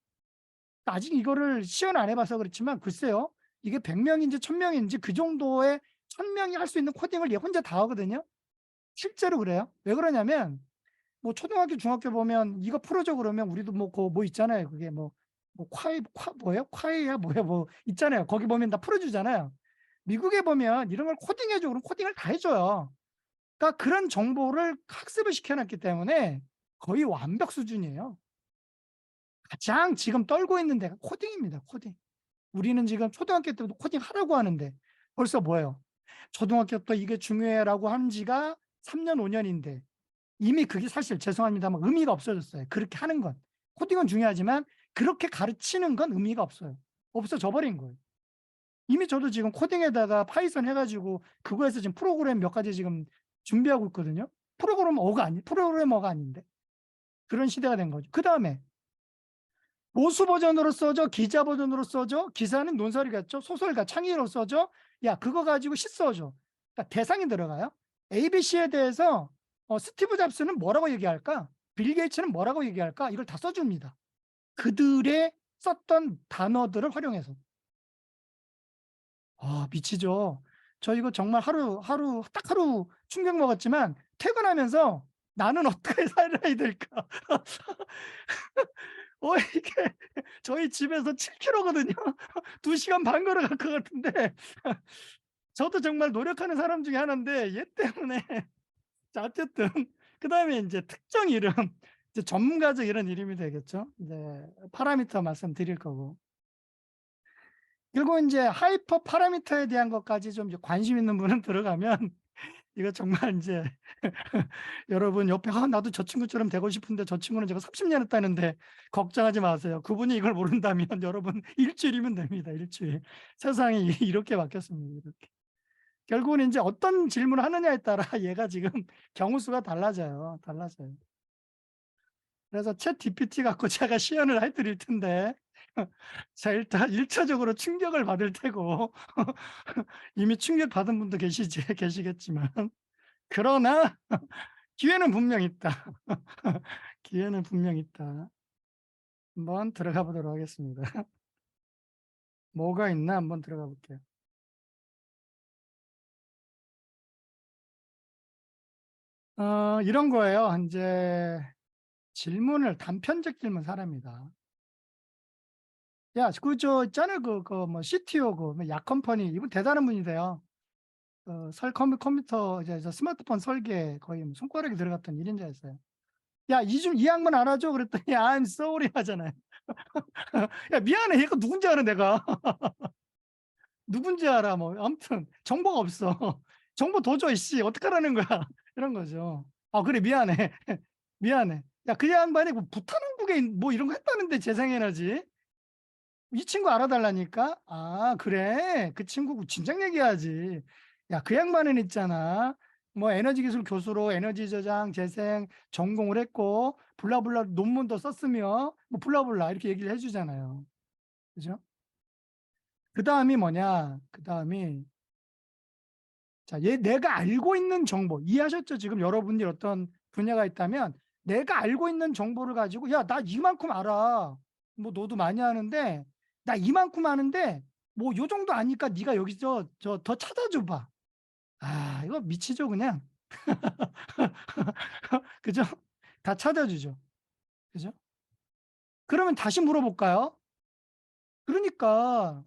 아직 이거를 시연 안 해봐서 그렇지만 글쎄요, 이게 100명인지 1000명인지 그 정도의 1000명이 할 수 있는 코딩을 얘 혼자 다 하거든요. 실제로 그래요. 왜 그러냐면 뭐 초등학교 중학교 보면 이거 풀어줘 그러면 우리도 뭐 있잖아요. 그게 뭐 뭐예요? 콰이야 뭐야 뭐 있잖아요. 거기 보면 다 풀어주잖아요. 미국에 보면 이런 걸 코딩해줘 그럼 코딩을 다 해줘요. 그러니까 그런 정보를 학습을 시켜놨기 때문에 거의 완벽 수준이에요. 가장 지금 떨고 있는 데가 코딩입니다. 코딩. 우리는 지금 초등학교 때부터 코딩 하라고 하는데 벌써 뭐예요? 초등학교 때 이게 중요해라고 한 지가 3년 5년인데 이미 그게 사실 죄송합니다만 의미가 없어졌어요. 그렇게 하는 건. 코딩은 중요하지만 그렇게 가르치는 건 의미가 없어요. 없어져 버린 거예요. 이미 저도 지금 코딩에다가 파이썬 해가지고 그거에서 지금 프로그램 몇 가지 지금 준비하고 있거든요. 프로그래머가 아닌데. 그런 시대가 된 거죠. 그 다음에 보수 버전으로 써줘, 기자 버전으로 써줘, 기사는 논설이겠죠, 소설가, 창의로 써줘. 야, 그거 가지고 시 써줘. 그러니까 대상이 들어가요. ABC에 대해서 스티브 잡스는 뭐라고 얘기할까? 빌 게이츠는 뭐라고 얘기할까? 이걸 다 써줍니다. 그들의 썼던 단어들을 활용해서. 미치죠. 저 이거 정말 딱 하루 충격 먹었지만 퇴근하면서 나는 어떻게 살아야 될까? 이게 저희 집에서 7km거든요. 2시간 반 걸어갈 것 같은데 저도 정말 노력하는 사람 중에 하나인데 얘 때문에 자, 어쨌든 그다음에 이제 특정 이름, 이제 전문가적 이런 이름이 되겠죠. 이제 파라미터 말씀드릴 거고. 결국 이제 하이퍼 파라미터에 대한 것까지 좀 이제 관심 있는 분은 들어가면 이거 정말 이제 여러분 옆에 나도 저 친구처럼 되고 싶은데 저 친구는 제가 30년 했다는데 걱정하지 마세요. 그분이 이걸 모른다면 여러분 일주일이면 됩니다. 일주일. 세상이 이렇게 바뀌었습니다. 이렇게. 결국은 이제 어떤 질문을 하느냐에 따라 얘가 지금 경우 수가 달라져요. 달라져요. 그래서 챗 GPT 갖고 제가 시연을 해드릴 텐데 자, 일단 1차적으로 충격을 받을 테고 이미 충격받은 분도 계시겠지만 그러나 기회는 분명 있다. 기회는 분명 있다. 한번 들어가 보도록 하겠습니다. 뭐가 있나 한번 들어가 볼게요. 이런 거예요. 이제 질문을 단편적 질문 사례입니다. 야, 저 있잖아요. 뭐 CTO 뭐 약컴퍼니 이분 대단한 분이세요. 컴퓨터 이제 저 스마트폰 설계 거의 뭐 손가락에 들어갔던 1인자였어요. 야, 이 양반 알아줘? 그랬더니 I'm sorry 하잖아요. 야, 미안해. 얘가 누군지 알아, 내가. 누군지 알아. 뭐 아무튼 정보가 없어. 정보 더 줘, 씨. 어떡하라는 거야. 이런 거죠. 아, 그래, 미안해. 미안해. 야, 그 양반이 뭐 부탄왕국에 뭐 이런 거 했다는데 재생에너지. 이 친구 알아달라니까? 아, 그래. 그 친구 진작 얘기하지. 야, 그 양반은 있잖아. 뭐 에너지 기술 교수로 에너지 저장, 재생 전공을 했고, 블라블라 논문도 썼으며, 뭐 블라블라 이렇게 얘기를 해주잖아요. 그죠? 그 다음이 뭐냐? 그 다음이, 자, 내가 알고 있는 정보. 이해하셨죠? 지금 여러분들이 어떤 분야가 있다면, 내가 알고 있는 정보를 가지고, 야, 나 이만큼 알아. 뭐 너도 많이 하는데, 나 이만큼 아는데 뭐 요 정도 아니까 네가 여기서 저 더 찾아줘 봐. 아, 이거 미치죠 그냥. 그죠? 다 찾아주죠. 그죠? 그러면 다시 물어볼까요? 그러니까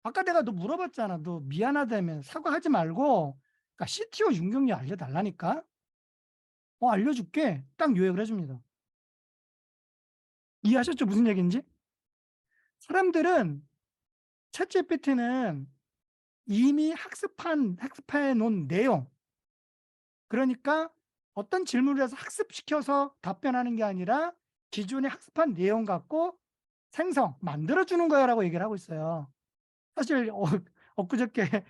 아까 내가 너 물어봤잖아. 너 미안하다면 사과하지 말고, 그러니까 CTO 윤경리 알려달라니까. 알려줄게. 딱 요약을 해줍니다. 이해하셨죠? 무슨 얘기인지? 사람들은 챗GPT는 이미 학습해 놓은 내용, 그러니까 어떤 질문을 해서 학습시켜서 답변하는 게 아니라 기존에 학습한 내용 갖고 만들어주는 거야라고 얘기를 하고 있어요. 사실 엊그저께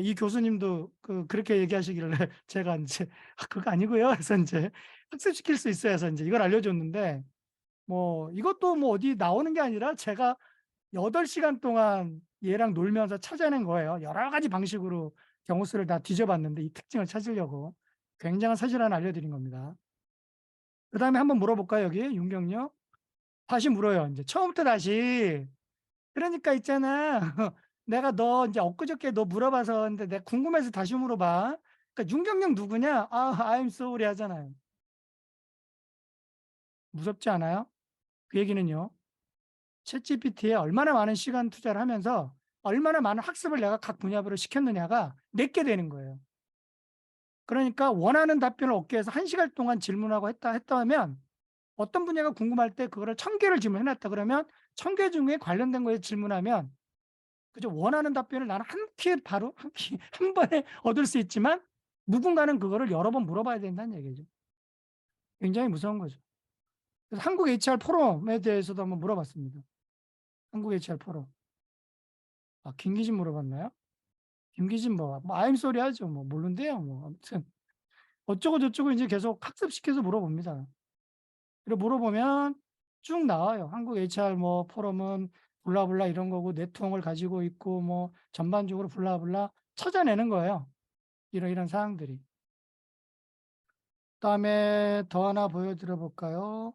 이 교수님도 그렇게 얘기하시길래 제가 이제 그거 아니고요. 그래서 이제 학습시킬 수 있어야 해서 이제 이걸 알려줬는데, 뭐 이것도 뭐 어디 나오는 게 아니라 제가 8시간 동안 얘랑 놀면서 찾아낸 거예요. 여러 가지 방식으로 경우 수를 다 뒤져봤는데 이 특징을 찾으려고 굉장한 사실 하나 알려드린 겁니다. 그 다음에 한번 물어볼까요, 여기 윤경요? 다시 물어요. 이제 처음부터 다시. 그러니까 있잖아. 내가 너 이제 엊그저께 너 물어봐서 근데 내가 궁금해서 다시 물어봐. 그러니까 윤경영 누구냐? 아, I'm sorry 하잖아요. 무섭지 않아요? 그 얘기는요. 챗GPT에 얼마나 많은 시간 투자를 하면서 얼마나 많은 학습을 내가 각 분야별로 시켰느냐가 내게 되는 거예요. 그러니까 원하는 답변을 얻기 위해서 1시간 동안 질문하고 했다면 어떤 분야가 궁금할 때 그거를 1000개를 질문해놨다 그러면 1000개 중에 관련된 거에 질문하면, 그죠? 원하는 답변을 나는 바로 한 번에 얻을 수 있지만 누군가는 그거를 여러 번 물어봐야 된다는 얘기죠. 굉장히 무서운 거죠. 그래서 한국 HR 포럼에 대해서도 한번 물어봤습니다. 한국 HR 포럼. 아, 김기진 물어봤나요? 김기진 뭐 아임소리 하죠. 뭐 모른대요. 뭐 아무튼 어쩌고 저쩌고 이제 계속 학습시켜서 물어봅니다. 그리고 물어보면 쭉 나와요. 한국 HR 뭐 포럼은 블라블라 이런 거고 네트워크를 가지고 있고 뭐 전반적으로 블라블라 찾아내는 거예요. 이런 사항들이. 그다음에 더 하나 보여드려 볼까요?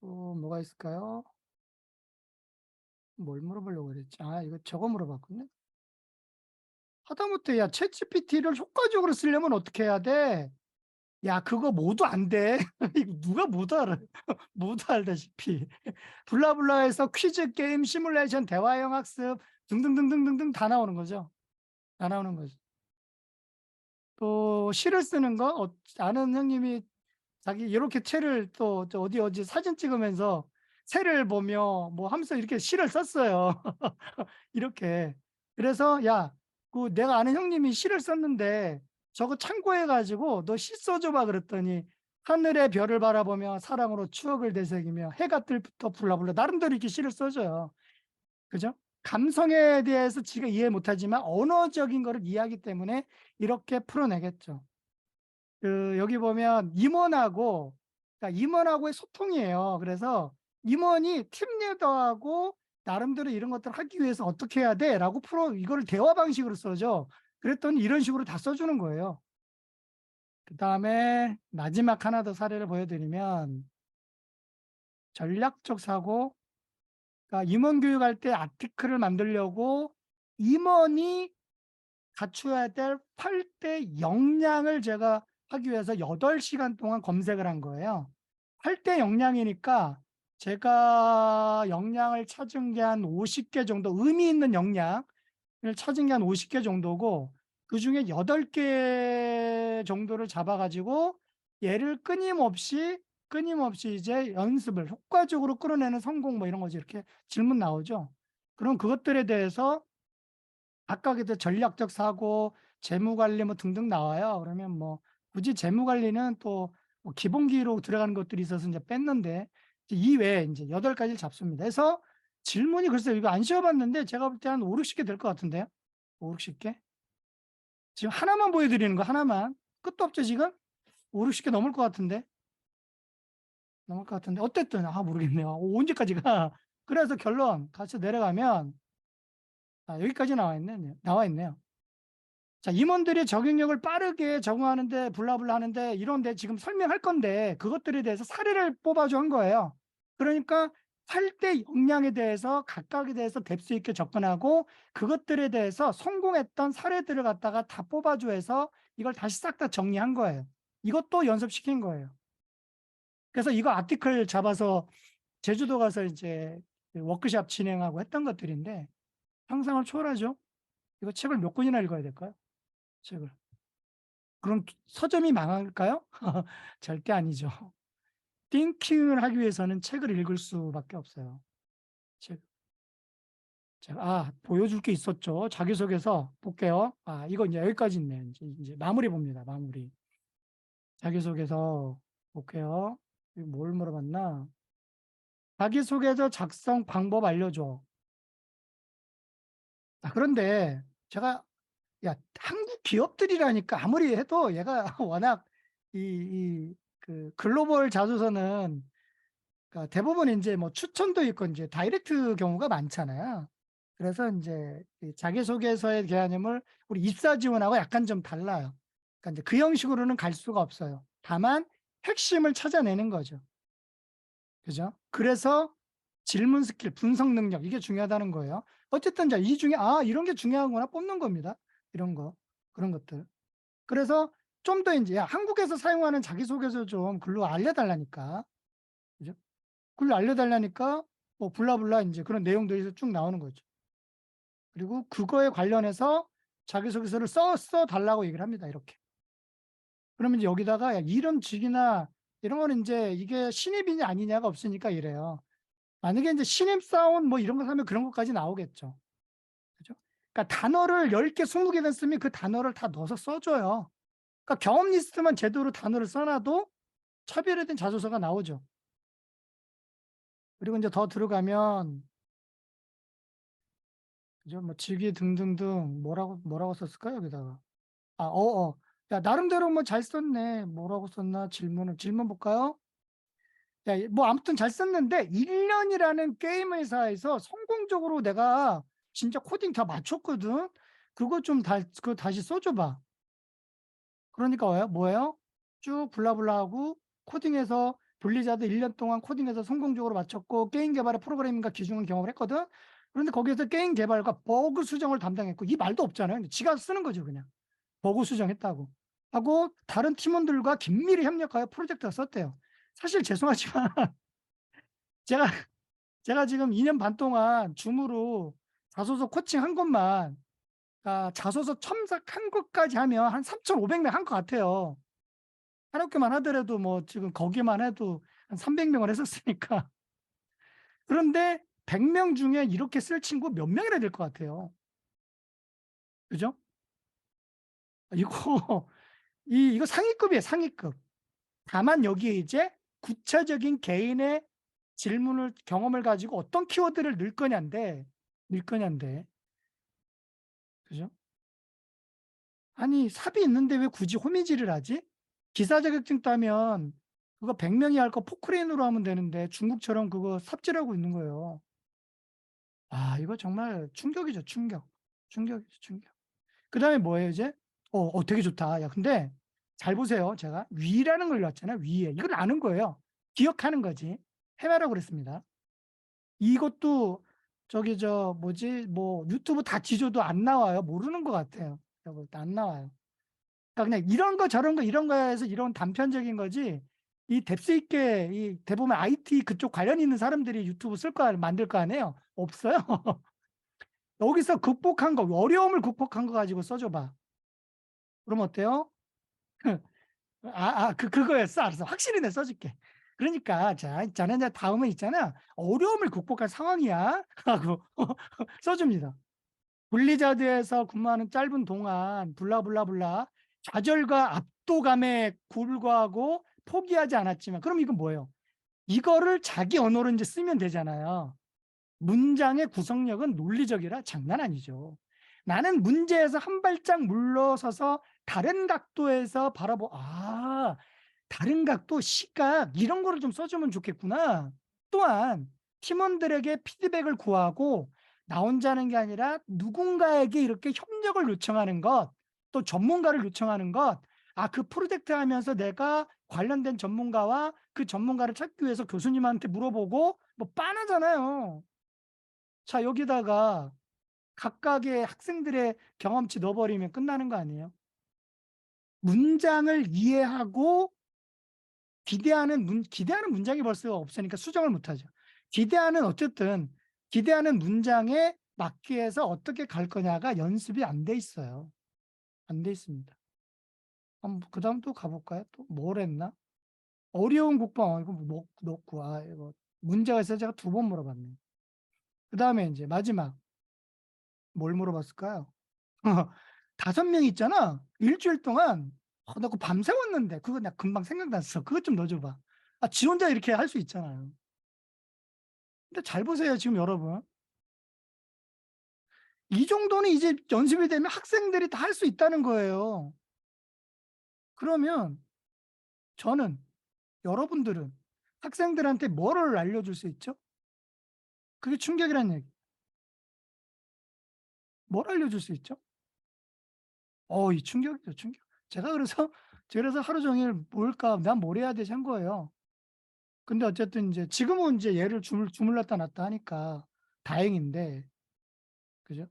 또 뭐가 있을까요? 뭘 물어보려고 그랬지? 아, 이거 저거 물어봤군요. 하다못해 야 챗GPT를 효과적으로 쓰려면 어떻게 해야 돼? 야, 그거 모두 안 돼. 이거 누가 못 알아. 모두 알다시피. 블라블라에서 퀴즈, 게임, 시뮬레이션, 대화형 학습 등등등등등등 다 나오는 거죠. 다 나오는 거죠. 또 시를 쓰는 거, 아는 형님이 자기 이렇게 채를 또 어디 사진 찍으면서 새를 보며 뭐 하면서 이렇게 시를 썼어요. 이렇게. 그래서 야, 그 내가 아는 형님이 시를 썼는데 저거 참고해가지고 너 시 써줘봐 그랬더니 하늘의 별을 바라보며 사랑으로 추억을 되새기며 해가 뜰부터 불러불러 나름대로 이렇게 시를 써줘요. 그죠? 감성에 대해서 지가 이해 못하지만 언어적인 거를 이해하기 때문에 이렇게 풀어내겠죠. 여기 보면 그러니까 임원하고의 소통이에요. 그래서 임원이 팀 리더하고 나름대로 이런 것들을 하기 위해서 어떻게 해야 돼? 라고 이거를 대화 방식으로 써줘. 그랬더니 이런 식으로 다 써주는 거예요. 그 다음에 마지막 하나 더 사례를 보여드리면 전략적 사고. 그러니까 임원 교육할 때 아티클을 만들려고 임원이 갖춰야 될 8대 역량을 제가 하기 위해서 8시간 동안 검색을 한 거예요. 8대 역량이니까 제가 역량을 찾은 게 한 50개 정도, 의미 있는 역량을 찾은 게 한 50개 정도고, 그중에 8개 정도를 잡아가지고 얘를 끊임없이 이제 연습을 효과적으로 끌어내는 성공 뭐 이런 거지. 이렇게 질문 나오죠. 그럼 그것들에 대해서 각각에 대해 전략적 사고, 재무관리 뭐 등등 나와요. 그러면 뭐 굳이 재무관리는 또뭐 기본기로 들어가는 것들이 있어서 이제 뺐는데, 이외에 이제 8가지를 잡습니다. 그래서 질문이 글쎄요, 이거 안 씌워봤는데 제가 볼 때 한 5, 60개 될 것 같은데요. 5, 60개? 지금 하나만 보여드리는 거, 하나만. 끝도 없죠, 지금? 5, 60개 넘을 것 같은데. 어쨌든, 모르겠네요. 언제까지가. 그래서 결론, 같이 내려가면, 여기까지 나와 있네요. 자, 임원들이 적응력을 빠르게 적응하는데 블라블라 하는데 이런데 지금 설명할 건데 그것들에 대해서 사례를 뽑아줘 한 거예요. 그러니까 할 때 역량에 대해서 각각에 대해서 뎁스 있게 접근하고 그것들에 대해서 성공했던 사례들을 갖다가 다 뽑아줘 해서 이걸 다시 싹 다 정리한 거예요. 이것도 연습시킨 거예요. 그래서 이거 아티클 잡아서 제주도 가서 이제 워크숍 진행하고 했던 것들인데 상상을 초월하죠. 이거 책을 몇 권이나 읽어야 될까요? 책을. 그럼 서점이 망할까요? 절대 아니죠. 띵킹을 하기 위해서는 책을 읽을 수밖에 없어요. 책. 제가 보여줄 게 있었죠. 자기소개서 볼게요. 이거 이제 여기까지 있네요. 이제 마무리 봅니다. 마무리. 자기소개서 볼게요. 이거 뭘 물어봤나? 자기소개서 작성 방법 알려줘. 그런데 제가 한국 기업들이라니까 아무리 해도 얘가 워낙 그 글로벌 자소서는 그러니까 대부분 이제 뭐 추천도 있고 이제 다이렉트 경우가 많잖아요. 그래서 이제 이 자기소개서의 개념을 우리 입사 지원하고 약간 좀 달라요. 그러니까 이제 그 형식으로는 갈 수가 없어요. 다만 핵심을 찾아내는 거죠. 그죠? 그래서 질문 스킬, 분석 능력 이게 중요하다는 거예요. 어쨌든 이 중에 이런 게 중요하구나 뽑는 겁니다. 이런 거, 그런 것들. 그래서 좀 더 이제 한국에서 사용하는 자기소개서 좀 글로 알려달라니까. 그죠? 글로 알려달라니까 뭐 블라블라 이제 그런 내용들이 쭉 나오는 거죠. 그리고 그거에 관련해서 자기소개서를 써 달라고 얘기를 합니다. 이렇게. 그러면 이제 여기다가 이런 직이나 이런 거는 이제 이게 신입이냐 아니냐가 없으니까 이래요. 만약에 이제 신입사원 뭐 이런 거 하면 그런 것까지 나오겠죠. 그죠? 그러니까 단어를 10개, 20개든 쓰면 그 단어를 다 넣어서 써줘요. 그러니까 경험 리스트만 제대로 단어를 써놔도 차별화된 자소서가 나오죠. 그리고 이제 더 들어가면 그죠? 뭐 직위 등등등 뭐라고 썼을까요? 여기다가. 야, 나름대로 뭐 잘 썼네. 뭐라고 썼나? 질문 볼까요? 야, 뭐 아무튼 잘 썼는데 1년이라는 게임 회사에서 성공적으로 내가 진짜 코딩 다 맞췄거든. 그거 좀 그거 다시 써줘봐. 그러니까 뭐예요? 쭉 블라블라하고 코딩해서 블리자드 1년 동안 코딩해서 성공적으로 맞췄고 게임 개발의 프로그래밍과 기준을 경험을 했거든. 그런데 거기에서 게임 개발과 버그 수정을 담당했고 이 말도 없잖아요. 근데 지가 쓰는 거죠, 그냥. 버그 수정했다고. 하고 다른 팀원들과 긴밀히 협력하여 프로젝트가 썼대요. 사실 죄송하지만 제가 제가 지금 2년 반 동안 줌으로 자소서 코칭한 것만 자소서 첨삭한 것까지 하면 한 3,500명 한 것 같아요. 한 학교만 하더라도 뭐 지금 거기만 해도 한 300명을 했었으니까. 그런데 100명 중에 이렇게 쓸 친구 몇 명이나 될 것 같아요. 그죠? 이거 이거 상위급이에요, 상위급. 다만 여기에 이제 구체적인 개인의 질문을 경험을 가지고 어떤 키워드를 넣을 거냐인데 그죠? 아니 삽이 있는데 왜 굳이 호미질을 하지? 기사 자격증 따면 그거 100명이 할 거 포크레인으로 하면 되는데 중국처럼 그거 삽질하고 있는 거예요. 이거 정말 충격이죠, 충격이죠, 충격. 그 다음에 뭐예요, 이제? 되게 좋다. 야, 근데 잘 보세요. 제가 위라는 걸 넣었잖아요. 위에. 이걸 아는 거예요. 기억하는 거지. 해마라고 그랬습니다. 이것도 뭐 유튜브 다 뒤져도 안 나와요. 모르는 것 같아요. 안 나와요. 그러니까 그냥 이런 거 저런 거 이런 거에서 이런 단편적인 거지 이 뎁스 있게 이 대부분 IT 그쪽 관련 있는 사람들이 유튜브 쓸 거 만들 거 아니에요? 없어요. 여기서 극복한 거, 어려움을 극복한 거 가지고 써줘봐. 그럼 어때요? 그거였어. 알았어. 확실히 내 써줄게. 그러니까, 자, 있잖아. 이제 다음에 있잖아. 어려움을 극복할 상황이야. 하고 써줍니다. 블리자드에서 근무하는 짧은 동안 블라블라블라 좌절과 압도감에 불구하고 포기하지 않았지만, 그럼 이건 뭐예요? 이거를 자기 언어로 이제 쓰면 되잖아요. 문장의 구성력은 논리적이라 장난 아니죠. 나는 문제에서 한 발짝 물러서서 다른 각도에서 다른 각도, 시각 이런 거를 좀 써주면 좋겠구나. 또한 팀원들에게 피드백을 구하고 나 혼자 하는 게 아니라 누군가에게 이렇게 협력을 요청하는 것, 또 전문가를 요청하는 것, 그 프로젝트 하면서 내가 관련된 전문가와 그 전문가를 찾기 위해서 교수님한테 물어보고 뭐 빤하잖아요. 자, 여기다가 각각의 학생들의 경험치 넣어버리면 끝나는 거 아니에요? 문장을 이해하고 기대하는 문장이 벌써 없으니까 수정을 못하죠. 어쨌든 기대하는 문장에 맞게 해서 어떻게 갈 거냐가 연습이 안 돼 있어요. 안 돼 있습니다. 그 다음 또 가볼까요? 또 뭘 했나? 어려운 국방, 이거 넣고, 이거 문제가 있어서 제가 2번 물어봤네. 그 다음에 이제 마지막. 뭘 물어봤을까요? 5명 있잖아. 일주일 동안 나 그거 밤새웠는데 그거 나 금방 생각났어. 그것 좀 넣어줘봐. 지 혼자 이렇게 할 수 있잖아요. 근데 잘 보세요, 지금 여러분. 이 정도는 이제 연습이 되면 학생들이 다 할 수 있다는 거예요. 그러면 여러분들은 학생들한테 뭐를 알려줄 수 있죠? 그게 충격이란 얘기. 뭘 알려줄 수 있죠? 이 충격이죠, 충격. 제가 그래서 하루 종일 난 뭘 해야 되지 한 거예요. 근데 어쨌든 이제 지금은 이제 얘를 주물렀다 놨다 하니까 다행인데, 그죠?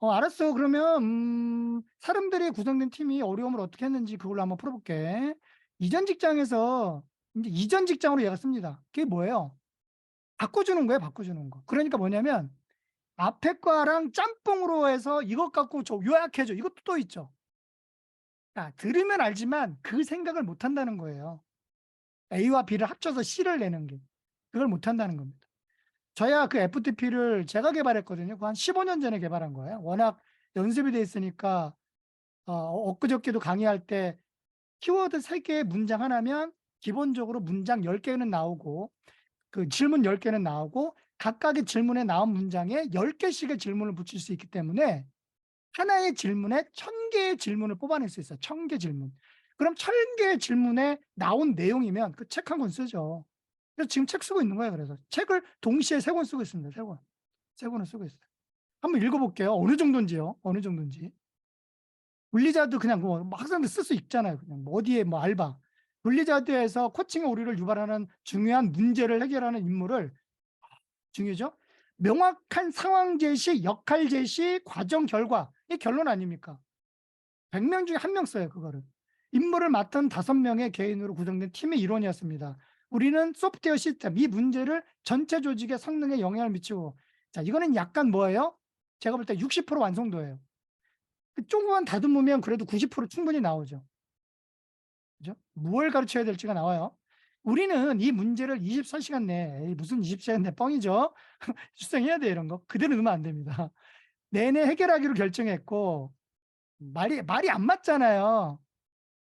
알았어. 그러면 사람들이 구성된 팀이 어려움을 어떻게 했는지 그걸로 한번 풀어볼게. 이전 직장에서 이제 이전 직장으로 얘가 씁니다. 그게 뭐예요? 바꿔주는 거예요, 바꿔주는 거. 그러니까 뭐냐면 앞에 과랑 짬뽕으로 해서 이것 갖고 요약해줘. 이것도 또 있죠. 들으면 알지만 그 생각을 못 한다는 거예요. A와 B를 합쳐서 C를 내는 게. 그걸 못 한다는 겁니다. 저야 그 FTP를 제가 개발했거든요. 그거 한 15년 전에 개발한 거예요. 워낙 연습이 돼 있으니까 엊그저께도 강의할 때 키워드 3개의 문장 하나면 기본적으로 문장 10개는 나오고 그 질문 10개는 나오고 각각의 질문에 나온 문장에 10개씩의 질문을 붙일 수 있기 때문에 하나의 질문에 1000개의 질문을 뽑아낼 수 있어요. 1000개 질문. 그럼 1000개의 질문에 나온 내용이면 그 책 한 권 쓰죠. 그래서 지금 책 쓰고 있는 거예요. 그래서 책을 동시에 3권 쓰고 있습니다. 3권. 3권을 쓰고 있어요. 한번 읽어볼게요. 어느 정도인지요. 어느 정도인지. 블리자드 그냥 뭐 학생들 쓸 수 있잖아요. 그냥 뭐 어디에 뭐 알바. 블리자드에서 코칭의 오류를 유발하는 중요한 문제를 해결하는 임무를 중요죠. 명확한 상황 제시, 역할 제시, 과정 결과. 이 결론 아닙니까? 100명 중에 1명 써요, 그거를. 임무를 맡은 5명의 개인으로 구성된 팀의 일원이었습니다. 우리는 소프트웨어 시스템, 이 문제를 전체 조직의 성능에 영향을 미치고, 자, 이거는 약간 뭐예요? 제가 볼 때 60% 완성도예요. 조금만 다듬으면 그래도 90% 충분히 나오죠. 그죠? 무엇을 가르쳐야 될지가 나와요. 우리는 이 문제를 24시간 내에, 무슨 24시간 내 뻥이죠? 수정해야 돼, 이런 거. 그대로 넣으면 안 됩니다. 내내 해결하기로 결정했고, 말이 안 맞잖아요.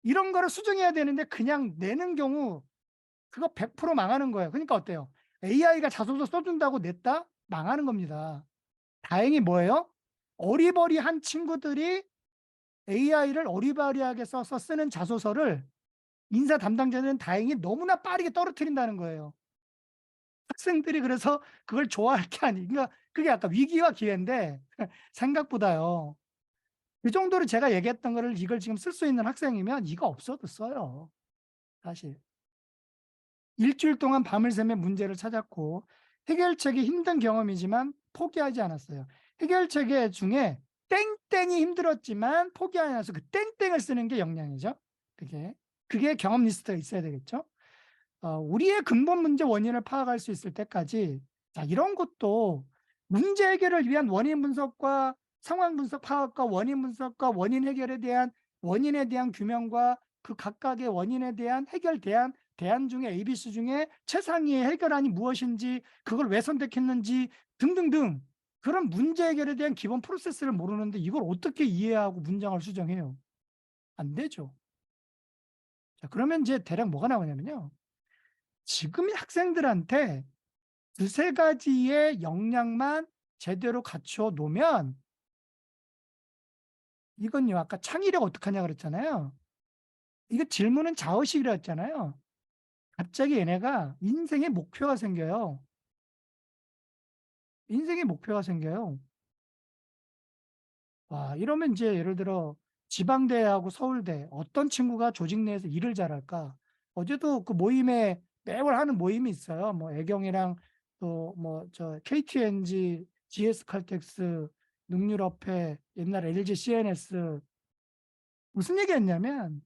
이런 거를 수정해야 되는데 그냥 내는 경우 그거 100% 망하는 거예요. 그러니까 어때요? AI가 자소서 써준다고 냈다? 망하는 겁니다. 다행히 뭐예요? 어리버리한 친구들이 AI를 어리버리하게 써서 쓰는 자소서를 인사 담당자는 다행히 너무나 빠르게 떨어뜨린다는 거예요. 학생들이 그래서 그걸 좋아할 게 그러니까 그게 아까 위기와 기회인데 생각보다요. 그 정도로 제가 얘기했던 거를 이걸 지금 쓸 수 있는 학생이면 이거 없어도 써요. 사실. 일주일 동안 밤을 새며 문제를 찾았고 해결책이 힘든 경험이지만 포기하지 않았어요. 해결책 중에 땡땡이 힘들었지만 포기하지 않아서 그 땡땡을 쓰는 게 역량이죠. 그게 경험 리스트가 있어야 되겠죠. 우리의 근본 문제 원인을 파악할 수 있을 때까지, 자, 이런 것도 문제 해결을 위한 원인 분석과 상황 분석 파악과 원인 분석과 원인 해결에 대한 원인에 대한 규명과 그 각각의 원인에 대한 해결 대안 중에 ABC 중에 최상위의 해결안이 무엇인지, 그걸 왜 선택했는지 등등등, 그런 문제 해결에 대한 기본 프로세스를 모르는데 이걸 어떻게 이해하고 문장을 수정해요? 안 되죠. 자, 그러면 이제 대략 뭐가 나오냐면요. 지금의 학생들한테 두세 가지의 역량만 제대로 갖춰 놓으면, 이건요, 아까 창의력 어떡하냐 그랬잖아요. 이거 질문은 자의식이라 했잖아요. 갑자기 얘네가 인생의 목표가 생겨요. 인생의 목표가 생겨요. 와, 이러면 이제 예를 들어 지방대하고 서울대 어떤 친구가 조직 내에서 일을 잘할까? 어제도 그 모임에 매월 하는 모임이 있어요. 뭐 애경이랑 또 뭐 저 KTNG, GS칼텍스, 능률업회, 옛날 LG CNS, 무슨 얘기했냐면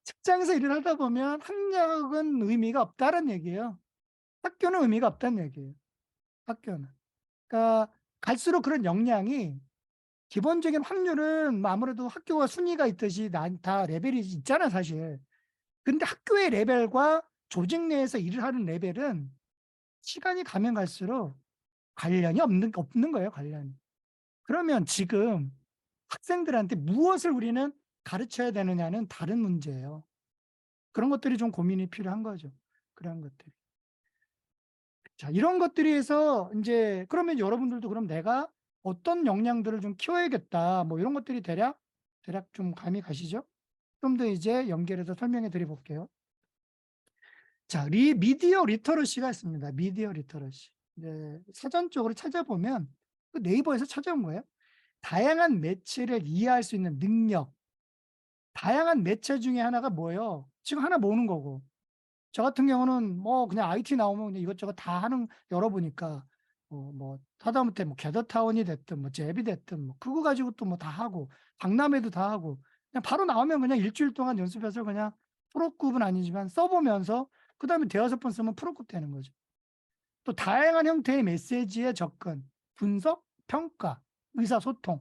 직장에서 일을 하다 보면 학력은 의미가 없다는 얘기예요. 학교는 의미가 없다는 얘기예요. 학교는. 그러니까 갈수록 그런 역량이, 기본적인 확률은 뭐 아무래도 학교가 순위가 있듯이 다 레벨이 있잖아 사실. 근데 학교의 레벨과 조직 내에서 일을 하는 레벨은 시간이 가면 갈수록 관련이 없는 거예요, 관련이. 그러면 지금 학생들한테 무엇을 우리는 가르쳐야 되느냐는 다른 문제예요. 그런 것들이 좀 고민이 필요한 거죠. 그런 것들이. 자, 이런 것들이 해서 이제 그러면 여러분들도 그럼 내가 어떤 역량들을 좀 키워야겠다. 뭐 이런 것들이 대략 좀 감이 가시죠? 좀 더 이제 연결해서 설명해 드려 볼게요. 자, 미디어 리터러시가 있습니다. 미디어 리터러시. 이제 사전적으로 찾아보면 그 네이버에서 찾아온 거예요. 다양한 매체를 이해할 수 있는 능력. 다양한 매체 중에 하나가 뭐예요? 지금 하나 모으는 거고. 저 같은 경우는 뭐 그냥 IT 나오면 그냥 이것저것 다 열어보니까 뭐 하다못해 뭐 게더타운이 됐든 뭐 잽이 됐든 뭐 그거 가지고 또 뭐 다 하고 박람회도 다 하고 그냥 바로 나오면 그냥 일주일 동안 연습해서 그냥 프로급은 아니지만 써보면서 그 다음에 대여섯 번 쓰면 프로급 되는 거죠. 또 다양한 형태의 메시지의 접근, 분석, 평가, 의사소통.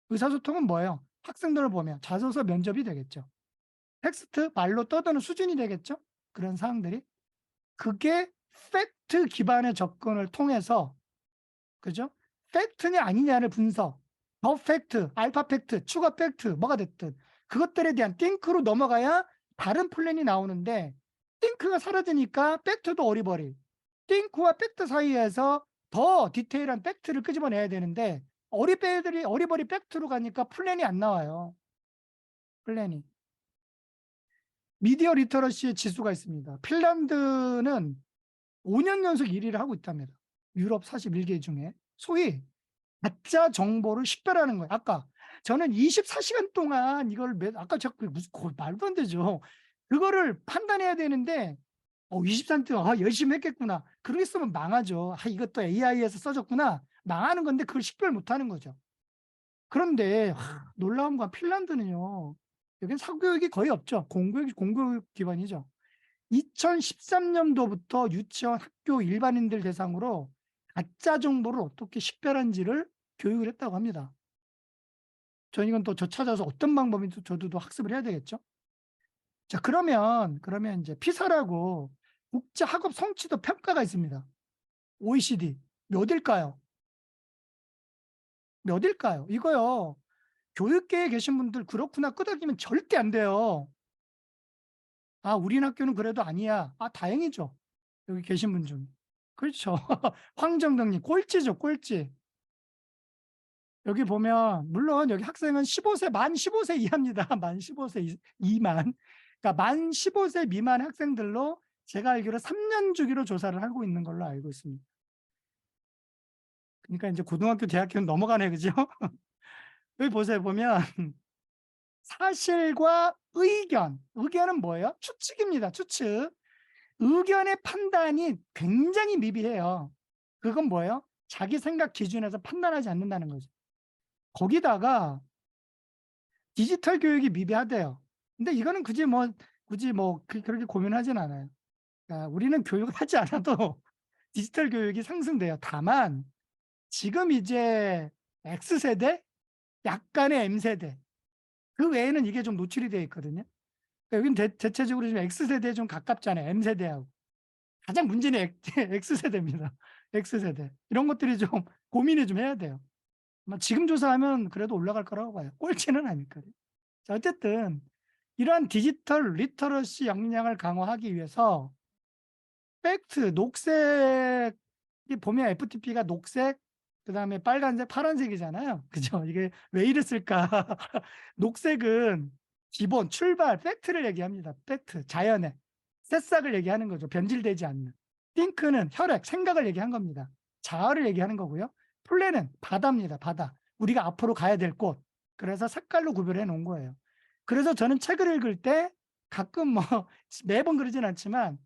의사소통은 뭐예요? 학생들을 보면 자소서 면접이 되겠죠. 텍스트 말로 떠드는 수준이 되겠죠. 그런 사항들이. 그게 팩트 기반의 접근을 통해서, 그죠? 팩트냐 아니냐를 분석, 더 팩트, 알파 팩트, 추가 팩트, 뭐가 됐든 그것들에 대한 띵크로 넘어가야 다른 플랜이 나오는데, 띵크가 사라지니까 팩트도 어리버리. 띵크와 팩트 사이에서 더 디테일한 팩트를 끄집어내야 되는데 어리버리 팩트로 가니까 플랜이 안 나와요. 플랜이. 미디어 리터러시의 지수가 있습니다. 핀란드는 5년 연속 1위를 하고 있답니다. 유럽 41개 중에. 소위 가짜 정보를 식별하는 거예요. 아까 저는 24시간 동안 이걸 아까 자꾸 무슨 말도 안 되죠. 그거를 판단해야 되는데 24시간 동안 열심히 했겠구나. 그러겠으면 망하죠. 이것도 AI에서 써졌구나. 망하는 건데 그걸 식별 못하는 거죠. 그런데 놀라운 건 핀란드는요. 여기는 사교육이 거의 없죠. 공교육 기반이죠. 2013년도부터 유치원, 학교 일반인들 대상으로 가짜 정보를 어떻게 식별한지를 교육을 했다고 합니다. 저는 이건 또 저 찾아서 어떤 방법인지 저도 학습을 해야 되겠죠. 자, 그러면 이제 피사라고 국제 학업 성취도 평가가 있습니다. OECD 몇일까요? 몇일까요? 이거요. 교육계에 계신 분들 그렇구나 끄덕이면 절대 안 돼요. 우리 학교는 그래도 아니야. 다행이죠. 여기 계신 분 중. 그렇죠. 황정덕님 꼴찌죠, 꼴찌. 여기 보면 물론 여기 학생은 만 15세 이하입니다. 만 15세 이만. 그러니까 만 15세 미만 학생들로 제가 알기로 3년 주기로 조사를 하고 있는 걸로 알고 있습니다. 그러니까 이제 고등학교, 대학교는 넘어가네, 그죠? 여기 보세요. 보면 사실과 의견은 뭐예요? 추측입니다. 추측. 의견의 판단이 굉장히 미비해요. 그건 뭐예요? 자기 생각 기준에서 판단하지 않는다는 거죠. 거기다가 디지털 교육이 미비하대요. 근데 이거는 굳이 뭐 굳이 뭐 그렇게 고민하진 않아요. 그러니까 우리는 교육하지 않아도 디지털 교육이 상승돼요. 다만 지금 이제 X세대, 약간의 M세대, 그 외에는 이게 좀 노출이 되어 있거든요. 그러니까 여기는 대체적으로 좀 X세대에 좀 가깝잖아요. M세대하고. 가장 문제는 X세대입니다. X세대. 이런 것들이 좀 고민을 좀 해야 돼요. 아마 지금 조사하면 그래도 올라갈 거라고 봐요. 꼴찌는 아닐 거예요. 자, 어쨌든 이러한 디지털 리터러시 역량을 강화하기 위해서 팩트, 녹색이 보면 FTP가 녹색, 그다음에 빨간색, 파란색이잖아요. 그죠? 이게 왜 이랬을까? 녹색은 기본, 출발, 팩트를 얘기합니다. 팩트, 자연의 새싹을 얘기하는 거죠. 변질되지 않는. 띵크는 혈액, 생각을 얘기한 겁니다. 자아를 얘기하는 거고요. 플랜은 바다입니다. 바다. 우리가 앞으로 가야 될 곳. 그래서 색깔로 구별해 놓은 거예요. 그래서 저는 책을 읽을 때 가끔 뭐 매번 그러진 않지만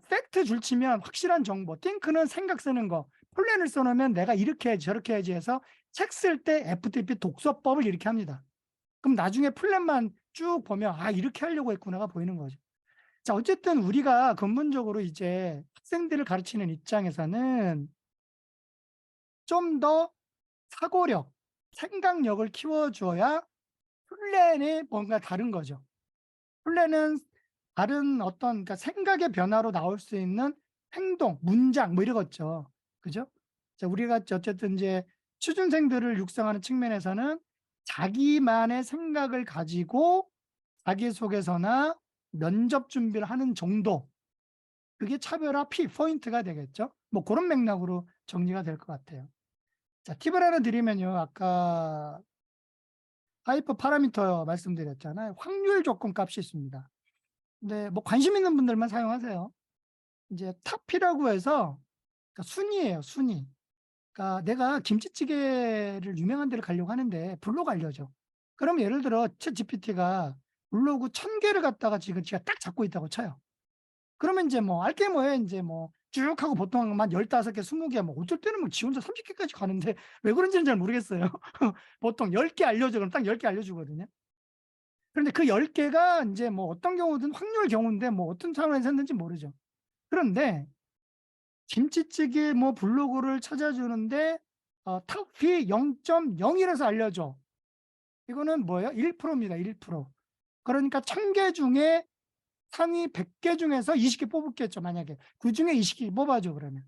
팩트 줄치면 확실한 정보, 띵크는 생각 쓰는 거, 플랜을 써놓으면 내가 이렇게 해야지 저렇게 해야지 해서 책 쓸 때 FTP 독서법을 이렇게 합니다. 그럼 나중에 플랜만 쭉 보면 아 이렇게 하려고 했구나가 보이는 거죠. 자, 어쨌든 우리가 근본적으로 이제 학생들을 가르치는 입장에서는 좀 더 사고력, 생각력을 키워줘야 플랜이 뭔가 다른 거죠. 플랜은 다른 어떤 그러니까 생각의 변화로 나올 수 있는 행동, 문장 뭐 이러겠죠. 그죠? 자, 우리가 어쨌든 이제 취준생들을 육성하는 측면에서는 자기만의 생각을 가지고 자기소개서나 면접 준비를 하는 정도, 그게 차별화 포인트가 되겠죠. 뭐 그런 맥락으로 정리가 될 것 같아요. 자, 팁을 하나 드리면요. 아까 하이퍼 파라미터 말씀드렸잖아요. 확률 조건 값이 있습니다. 근데 뭐 관심 있는 분들만 사용하세요. 이제 탑이라고 해서 그러니까 순위예요, 순위. 그러니까 내가 김치찌개를 유명한 데를 가려고 하는데 블로그 알려줘. 그럼 예를 들어 챗 GPT가 블로그 1000개를 갖다가 지금 지가 딱 잡고 있다고 쳐요. 그러면 이제 뭐 알게 뭐해 이제 뭐 쭉 하고 보통 한 15개, 20개 뭐 어쩔 때는 뭐 지 혼자 30개까지 가는데 왜 그런지는 잘 모르겠어요. 보통 10개 알려줘. 그럼 딱 10개 알려주거든요. 그런데 그 10개가 이제 뭐 어떤 경우든 확률 경우인데 뭐 어떤 상황에서 했는지 모르죠. 그런데 김치찌개 뭐 블로그를 찾아주는데 탑이 0.01에서 알려줘. 이거는 뭐예요? 1%입니다. 1%. 그러니까 1000개 중에 상위 100개 중에서 20개 뽑았겠죠. 만약에 그중에 20개 뽑아줘. 그러면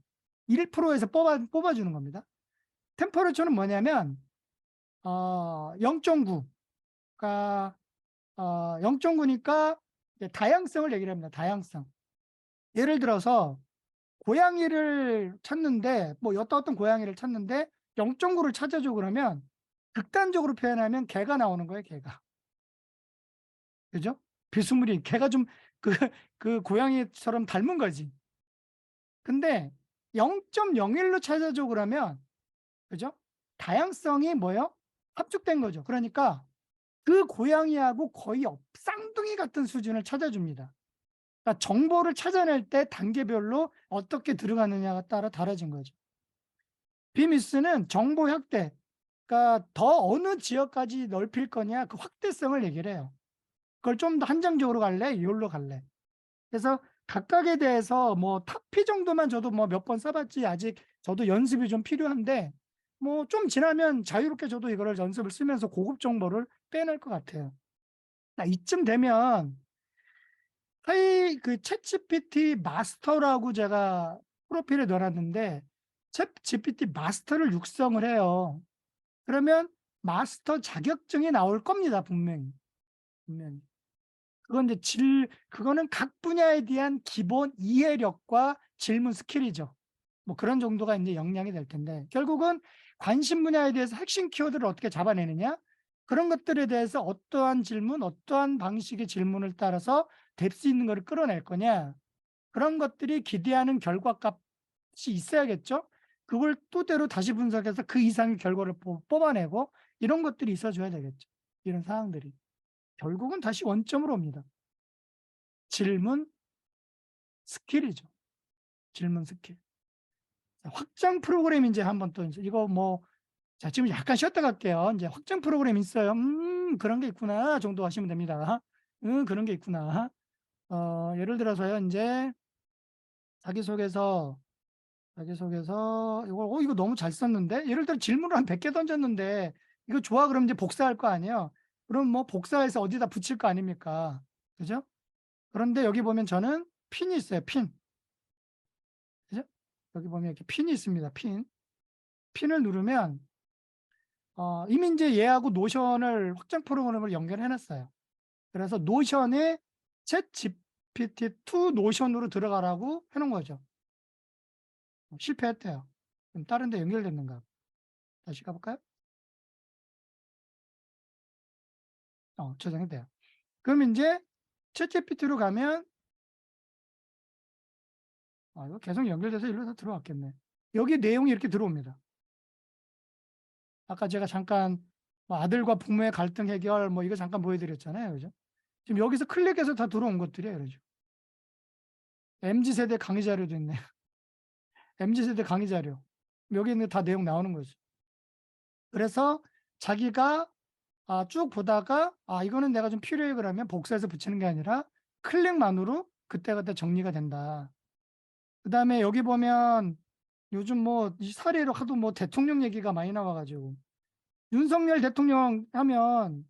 1%에서 뽑아주는 겁니다. 템퍼레처는 뭐냐면 0.9. 그러니까 0.9니까 다양성을 얘기를 합니다. 다양성. 예를 들어서 고양이를 찾는데 뭐 어떤 고양이를 찾는데 0.9를 찾아줘. 그러면 극단적으로 표현하면 개가 나오는 거예요. 개가. 그죠? 비스무리 개가 좀 그 고양이처럼 닮은 거지. 근데 0.01로 찾아줘. 그러면 그죠? 다양성이 뭐예요? 합축된 거죠. 그러니까 그 고양이하고 거의 쌍둥이 같은 수준을 찾아줍니다. 그러니까 정보를 찾아낼 때 단계별로 어떻게 들어가느냐가 따라 달라진 거죠. 비미스는 정보 확대, 그러니까 더 어느 지역까지 넓힐 거냐 그 확대성을 얘기를 해요. 그걸 좀 더 한정적으로 갈래? 이걸로 갈래? 그래서 각각에 대해서 뭐 탑피 정도만 저도 뭐 몇 번 써봤지 아직 저도 연습이 좀 필요한데 뭐 좀 지나면 자유롭게 저도 이거를 연습을 쓰면서 고급 정보를 빼낼 것 같아요. 이쯤 되면 그 챗GPT 마스터라고 제가 프로필에 넣어놨는데 챗GPT 마스터를 육성을 해요. 그러면 마스터 자격증이 나올 겁니다. 분명히. 그건 그거는 각 분야에 대한 기본 이해력과 질문 스킬이죠. 뭐 그런 정도가 이제 역량이 될 텐데 결국은 관심 분야에 대해서 핵심 키워드를 어떻게 잡아내느냐, 그런 것들에 대해서 어떠한 질문, 어떠한 방식의 질문을 따라서 뎁스 있는 거를 끌어낼 거냐, 그런 것들이 기대하는 결과값이 있어야겠죠. 그걸 또대로 다시 분석해서 그 이상의 결과를 뽑아내고 이런 것들이 있어줘야 되겠죠. 이런 상황들이 결국은 다시 원점으로 옵니다. 질문 스킬이죠. 질문 스킬. 확장 프로그램 이제 한번 또 이거 뭐 자 지금 약간 쉬었다 갈게요. 이제 확장 프로그램 있어요. 그런 게 있구나 정도 하시면 됩니다. 그런 게 있구나. 예를 들어서요, 이제 자기소개서, 이거 너무 잘 썼는데? 예를 들어 질문을 한 100개 던졌는데, 이거 좋아? 그럼 이제 복사할 거 아니에요? 그럼 뭐 복사해서 어디다 붙일 거 아닙니까? 그죠? 그런데 여기 보면 저는 핀이 있어요, 핀. 그죠? 여기 보면 이렇게 핀이 있습니다, 핀. 핀을 누르면, 이미 이제 얘하고 노션을 확장 프로그램을 연결해 놨어요. 그래서 노션에 챗 GPT-2 노션으로 들어가라고 해놓은 거죠. 실패했대요. 그럼 다른 데 연결됐는가? 다시 가볼까요? 저장이 돼요. 그럼 이제 챗 GPT로 가면, 이거 계속 연결돼서 일로 다 들어왔겠네. 여기 내용이 이렇게 들어옵니다. 아까 제가 잠깐 뭐 아들과 부모의 갈등 해결 뭐 이거 잠깐 보여드렸잖아요. 그죠? 지금 여기서 클릭해서 다 들어온 것들이에요. 그죠? MZ세대 강의 자료도 있네. MZ세대 강의 자료. 여기 있는 다 내용 나오는 거죠. 그래서 자기가 쭉 보다가 이거는 내가 좀 필요해 그러면 복사해서 붙이는 게 아니라 클릭만으로 그때그때 정리가 된다. 그 다음에 여기 보면 요즘 뭐 이 사례로 하도 뭐 대통령 얘기가 많이 나와가지고 윤석열 대통령 하면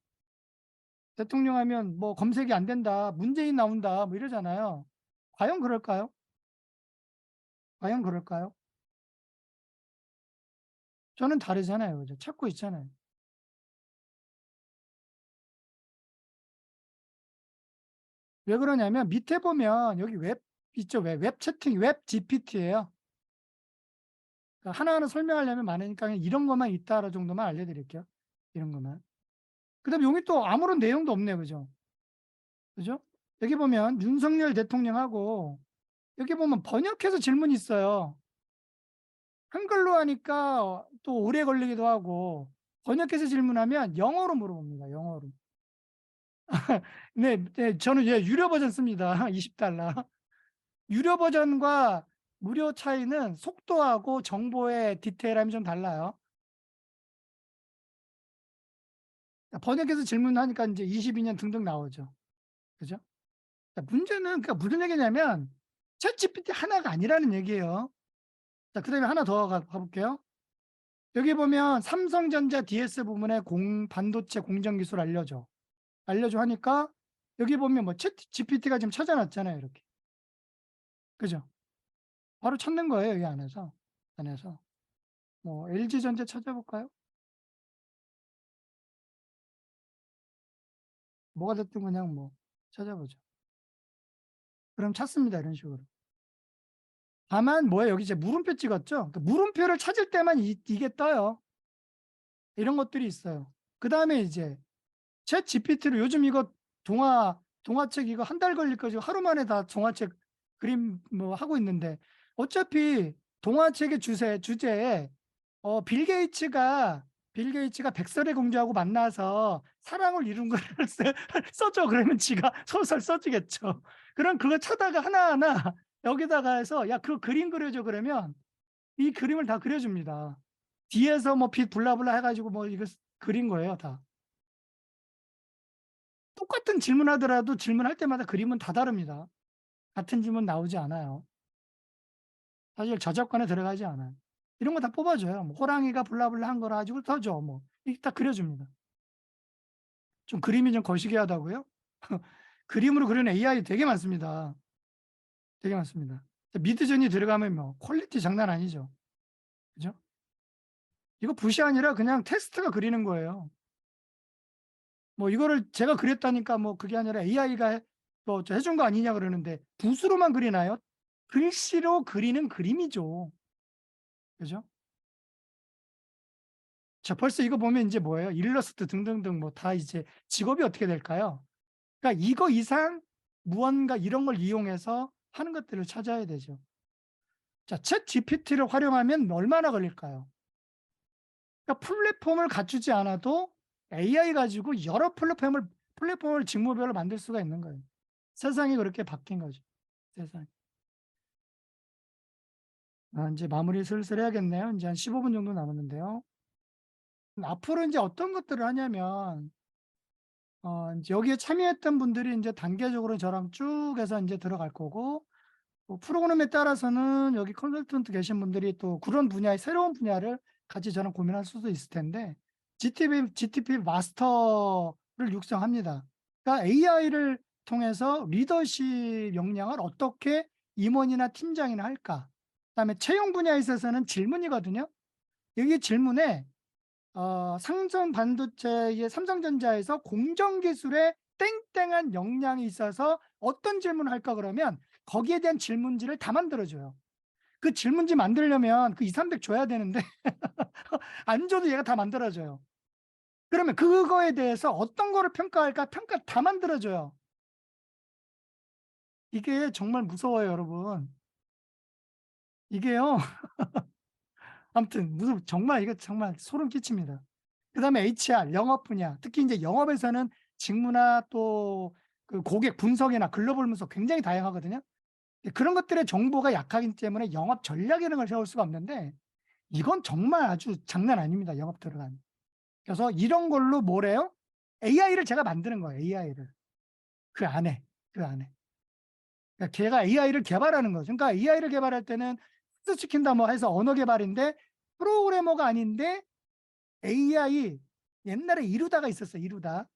뭐 검색이 안 된다, 문재인 나온다 뭐 이러잖아요. 과연 그럴까요? 과연 그럴까요? 저는 다르잖아요. 그죠? 찾고 있잖아요. 왜 그러냐면 밑에 보면 여기 웹 있죠? 웹 채팅, 웹 GPT예요. 하나하나 설명하려면 많으니까 그냥 이런 것만 있다 정도만 알려드릴게요. 이런 것만. 그 다음에 여기 또 아무런 내용도 없네요. 그죠? 그죠? 여기 보면 윤석열 대통령하고 여기 보면 번역해서 질문이 있어요. 한글로 하니까 또 오래 걸리기도 하고 번역해서 질문하면 영어로 물어봅니다. 영어로. 네, 네, 저는 유료 버전 씁니다. 20달러. 유료 버전과 무료 차이는 속도하고 정보의 디테일함이 좀 달라요. 번역해서 질문하니까 이제 22년 등등 나오죠. 그죠? 문제는 그러니까 무슨 얘기냐면 챗GPT 하나가 아니라는 얘기예요. 자, 그다음에 하나 더 가볼게요. 여기 보면 삼성전자 DS 부문의 반도체 공정 기술 알려줘 하니까 여기 보면 뭐 챗GPT가 지금 찾아놨잖아요. 이렇게. 그죠? 바로 찾는 거예요. 여기 안에서. 뭐 LG전자 찾아볼까요? 뭐가 됐든 그냥 뭐 찾아보죠. 그럼 찾습니다. 이런 식으로. 다만 뭐예요? 여기 이제 물음표 찍었죠? 그 물음표를 찾을 때만 이게 떠요. 이런 것들이 있어요. 그 다음에 이제 챗 GPT로 요즘 이거 동화책 이거 한 달 걸릴 거죠. 하루 만에 다 동화책 그림 뭐 하고 있는데 어차피 동화책의 주제에 빌 게이츠가 백설의 공주하고 만나서 사랑을 이룬 거를 써줘. 그러면 지가 소설 써주겠죠. 그럼 그거 찾다가 하나하나 여기다가 해서 야, 그 그림 그려줘. 그러면 이 그림을 다 그려줍니다. 뒤에서 뭐 빛 블라블라 해가지고 뭐 이거 그린 거예요, 다. 똑같은 질문하더라도 질문할 때마다 그림은 다 다릅니다. 같은 질문 나오지 않아요. 사실 저작권에 들어가지 않아요. 이런 거 다 뽑아줘요. 뭐 호랑이가 블라블라 한 거라 가지고 써줘. 뭐 이렇게 다 그려줍니다. 좀 그림이 좀 거시기하다고요? 그림으로 그리는 AI 되게 많습니다. 되게 많습니다. 미드전이 들어가면 뭐 퀄리티 장난 아니죠. 그죠? 이거 붓이 아니라 그냥 텍스트가 그리는 거예요. 뭐 이거를 제가 그렸다니까 뭐 그게 아니라 AI가 뭐 해준 거 아니냐 그러는데 붓으로만 그리나요? 글씨로 그리는 그림이죠. 그죠? 자, 벌써 이거 보면 이제 뭐예요? 일러스트 등등등 뭐 다 이제 직업이 어떻게 될까요? 그러니까 이거 이상 무언가 이런 걸 이용해서 하는 것들을 찾아야 되죠. 자, 챗 GPT를 활용하면 얼마나 걸릴까요? 그러니까 플랫폼을 갖추지 않아도 AI 가지고 여러 플랫폼을 직무별로 만들 수가 있는 거예요. 세상이 그렇게 바뀐 거죠. 세상이. 이제 마무리 슬슬 해야겠네요. 이제 한 15분 정도 남았는데요. 앞으로 이제 어떤 것들을 하냐면, 이제 여기에 참여했던 분들이 이제 단계적으로 저랑 쭉 해서 이제 들어갈 거고, 뭐 프로그램에 따라서는 여기 컨설턴트 계신 분들이 또 그런 분야의 새로운 분야를 같이 저랑 고민할 수도 있을 텐데, GTP 마스터를 육성합니다. 그러니까 AI를 통해서 리더십 역량을 어떻게 임원이나 팀장이나 할까? 그다음에 채용 분야에 있어서는 질문이거든요. 여기 질문에 상전 반도체의 삼성전자에서 공정기술에 땡땡한 역량이 있어서 어떤 질문을 할까 그러면 거기에 대한 질문지를 다 만들어줘요. 그 질문지 만들려면 그 2, 300 줘야 되는데 안 줘도 얘가 다 만들어줘요. 그러면 그거에 대해서 어떤 거를 평가할까? 평가 다 만들어줘요. 이게 정말 무서워요, 여러분. 이게요. 아무튼 정말 이거 정말 소름 끼칩니다. 그다음에 HR 영업 분야, 특히 이제 영업에서는 직무나 또 그 고객 분석이나 글로벌 분석 굉장히 다양하거든요. 그런 것들의 정보가 약하기 때문에 영업 전략이라는 걸 세울 수가 없는데 이건 정말 아주 장난 아닙니다. 영업 들어간. 그래서 이런 걸로 뭐래요? AI를 제가 만드는 거예요. AI를 그 안에 그 안에. 그러니까 걔가 AI를 개발하는 거죠. 그러니까 AI를 개발할 때는 시킨다 뭐 해서 언어 개발인데 프로그래머가 아닌데 AI 옛날에 이루다가 있었어요. 이루다.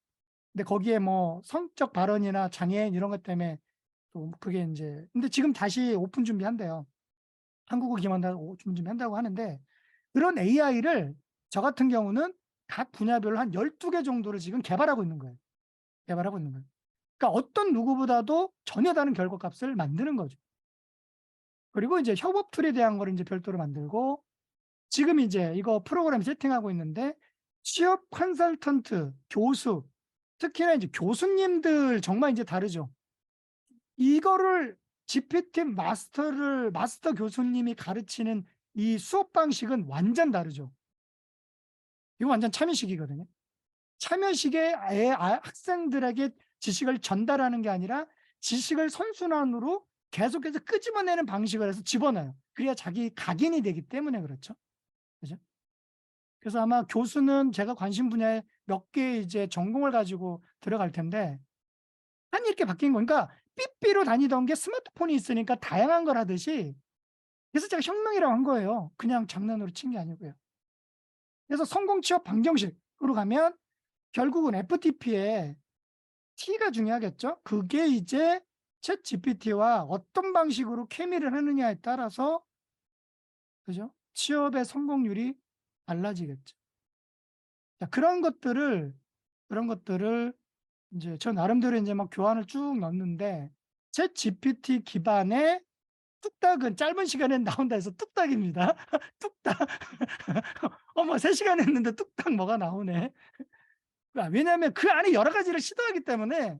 근데 거기에 뭐 성적 발언이나 장애인 이런 것 때문에 또 그게 이제 근데 지금 다시 오픈 준비한대요. 한국어 기반으로 오픈 준비한다고 하는데 그런 AI를 저 같은 경우는 각 분야별로 한 12개 정도를 지금 개발하고 있는 거예요. 개발하고 있는 거예요. 그러니까 어떤 누구보다도 전혀 다른 결과값을 만드는 거죠. 그리고 이제 협업 툴에 대한 거를 이제 별도로 만들고 지금 이제 이거 프로그램 세팅하고 있는데 취업 컨설턴트, 교수, 특히나 이제 교수님들 정말 이제 다르죠. 이거를 GPT 마스터 교수님이 가르치는 이 수업 방식은 완전 다르죠. 이거 완전 참여식이거든요. 참여식에 학생들에게 지식을 전달하는 게 아니라 지식을 선순환으로 계속해서 끄집어내는 방식을 해서 집어넣어요. 그래야 자기 각인이 되기 때문에 그렇죠. 그죠? 그래서 아마 교수는 제가 관심 분야에 몇 개 이제 전공을 가지고 들어갈 텐데 한 이렇게 바뀐 거니까 삐삐로 다니던 게 스마트폰이 있으니까 다양한 걸 하듯이 그래서 제가 혁명이라고 한 거예요. 그냥 장난으로 친 게 아니고요. 그래서 성공 취업 방정식으로 가면 결국은 FTP에 T가 중요하겠죠. 그게 이제 챗 GPT와 어떤 방식으로 케미를 하느냐에 따라서 그죠? 취업의 성공률이 달라지겠죠. 자, 그런 것들을 이제 저 나름대로 이제 막 교환을 쭉 넣는데 챗 GPT 기반의 뚝딱은 짧은 시간에 나온다 해서 뚝딱입니다. 뚝딱. 어머 3시간 했는데 뚝딱 뭐가 나오네. 왜냐하면 그 안에 여러 가지를 시도하기 때문에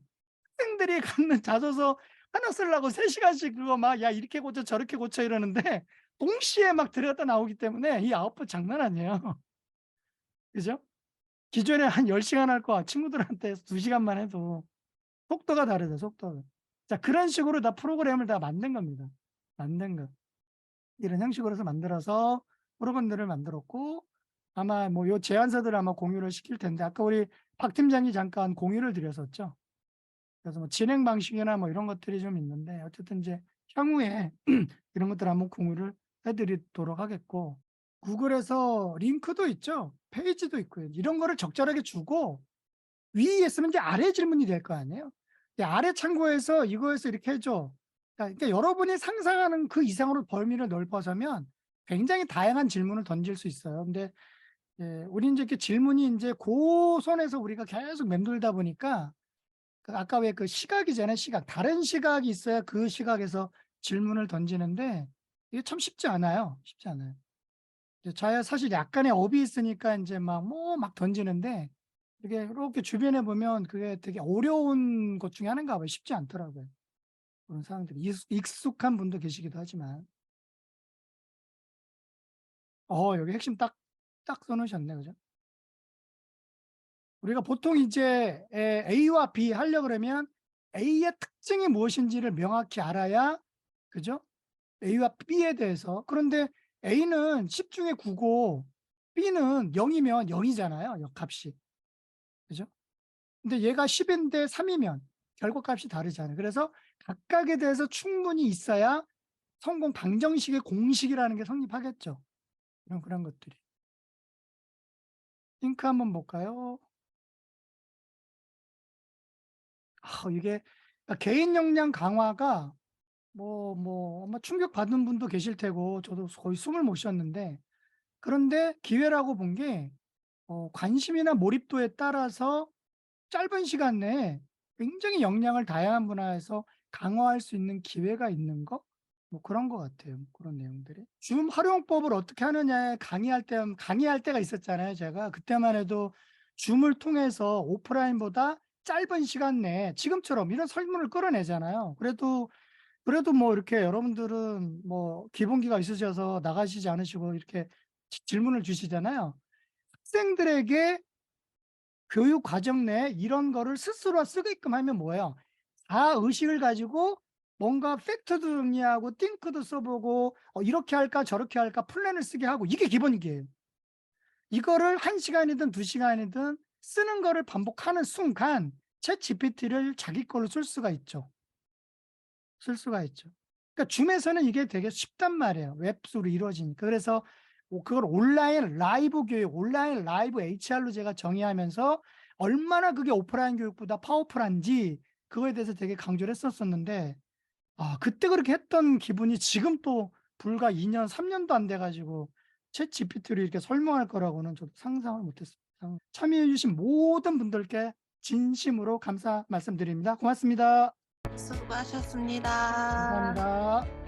학생들이 갖는 자소서 하나 쓰려고 3시간씩 그거 막 야 이렇게 고쳐 저렇게 고쳐 이러는데 동시에 막 들어갔다 나오기 때문에 이 아웃풋 장난 아니에요. 그죠? 기존에 한 10시간 할 거 친구들한테 2시간만 해도 속도가 다르죠, 속도가. 자, 그런 식으로 다 프로그램을 다 만든 겁니다. 만든 거. 이런 형식으로 해서 만들어서 프로그램들을 만들었고 아마 뭐 요 제안서들을 아마 공유를 시킬 텐데 아까 우리 박 팀장이 잠깐 공유를 드렸었죠. 그래서 뭐 진행 방식이나 뭐 이런 것들이 좀 있는데 어쨌든 이제 향후에 이런 것들 한번 공유를 해드리도록 하겠고 구글에서 링크도 있죠. 페이지도 있고요. 이런 거를 적절하게 주고 위에 있으면 이제 아래 질문이 될 거 아니에요. 아래 참고해서 이거에서 이렇게 해줘. 그러니까 여러분이 상상하는 그 이상으로 범위를 넓어서면 굉장히 다양한 질문을 던질 수 있어요. 근데 우리 이제 이렇게 질문이 이제 그 선에서 우리가 계속 맴돌다 보니까 아까 왜 그 시각이잖아요. 시각. 다른 시각이 있어야 그 시각에서 질문을 던지는데 이게 참 쉽지 않아요. 쉽지 않아요. 저야 사실 약간의 업이 있으니까 이제 막 뭐 막 던지는데 이렇게 주변에 보면 그게 되게 어려운 것 중에 하나인가 봐요. 쉽지 않더라고요. 그런 사람들이 익숙한 분도 계시기도 하지만 여기 핵심 딱 써놓으셨네. 그죠? 우리가 보통 이제 A와 B 하려고 그러면 A의 특징이 무엇인지를 명확히 알아야 그죠? A와 B에 대해서. 그런데 A는 10 중에 9고 B는 0이면 0이잖아요. 값이. 그죠? 근데 얘가 10인데 3이면 결과값이 다르잖아요. 그래서 각각에 대해서 충분히 있어야 성공 방정식의 공식이라는 게 성립하겠죠. 그런 것들이. 링크 한번 볼까요? 이게 개인 역량 강화가 아마 충격받은 분도 계실 테고 저도 거의 숨을 못 쉬었는데, 그런데 기회라고 본 게 관심이나 몰입도에 따라서 짧은 시간 내에 굉장히 역량을 다양한 분야에서 강화할 수 있는 기회가 있는 거? 그런 것 같아요. 그런 내용들이. 줌 활용법을 어떻게 하느냐에 강의할 때가 있었잖아요, 제가. 그때만 해도 줌을 통해서 오프라인보다 짧은 시간 내에 지금처럼 이런 설문을 끌어내잖아요. 그래도 이렇게 여러분들은 기본기가 있으셔서 나가시지 않으시고 이렇게 질문을 주시잖아요. 학생들에게 교육 과정 내에 이런 거를 스스로 쓰게끔 하면 뭐예요? 의식을 가지고 뭔가 팩트도 정리하고 띵크도 써보고 이렇게 할까 저렇게 할까 플랜을 쓰게 하고, 이게 기본기예요. 이거를 1시간이든 2시간이든 쓰는 거를 반복하는 순간 챗 GPT를 자기 걸로 쓸 수가 있죠. 그러니까 줌에서는 이게 되게 쉽단 말이에요. 웹으로 이루어지니까. 그래서 그걸 온라인 라이브 교육, 온라인 라이브 HR로 제가 정의하면서 얼마나 그게 오프라인 교육보다 파워풀한지 그거에 대해서 되게 강조를 했었었는데, 그때 그렇게 했던 기분이 지금 또 불과 2년, 3년도 안 돼가지고 챗 GPT로 이렇게 설명할 거라고는 저도 상상을 못했습니다. 참여해주신 모든 분들께 진심으로 감사 말씀드립니다. 고맙습니다. 수고하셨습니다. 감사합니다.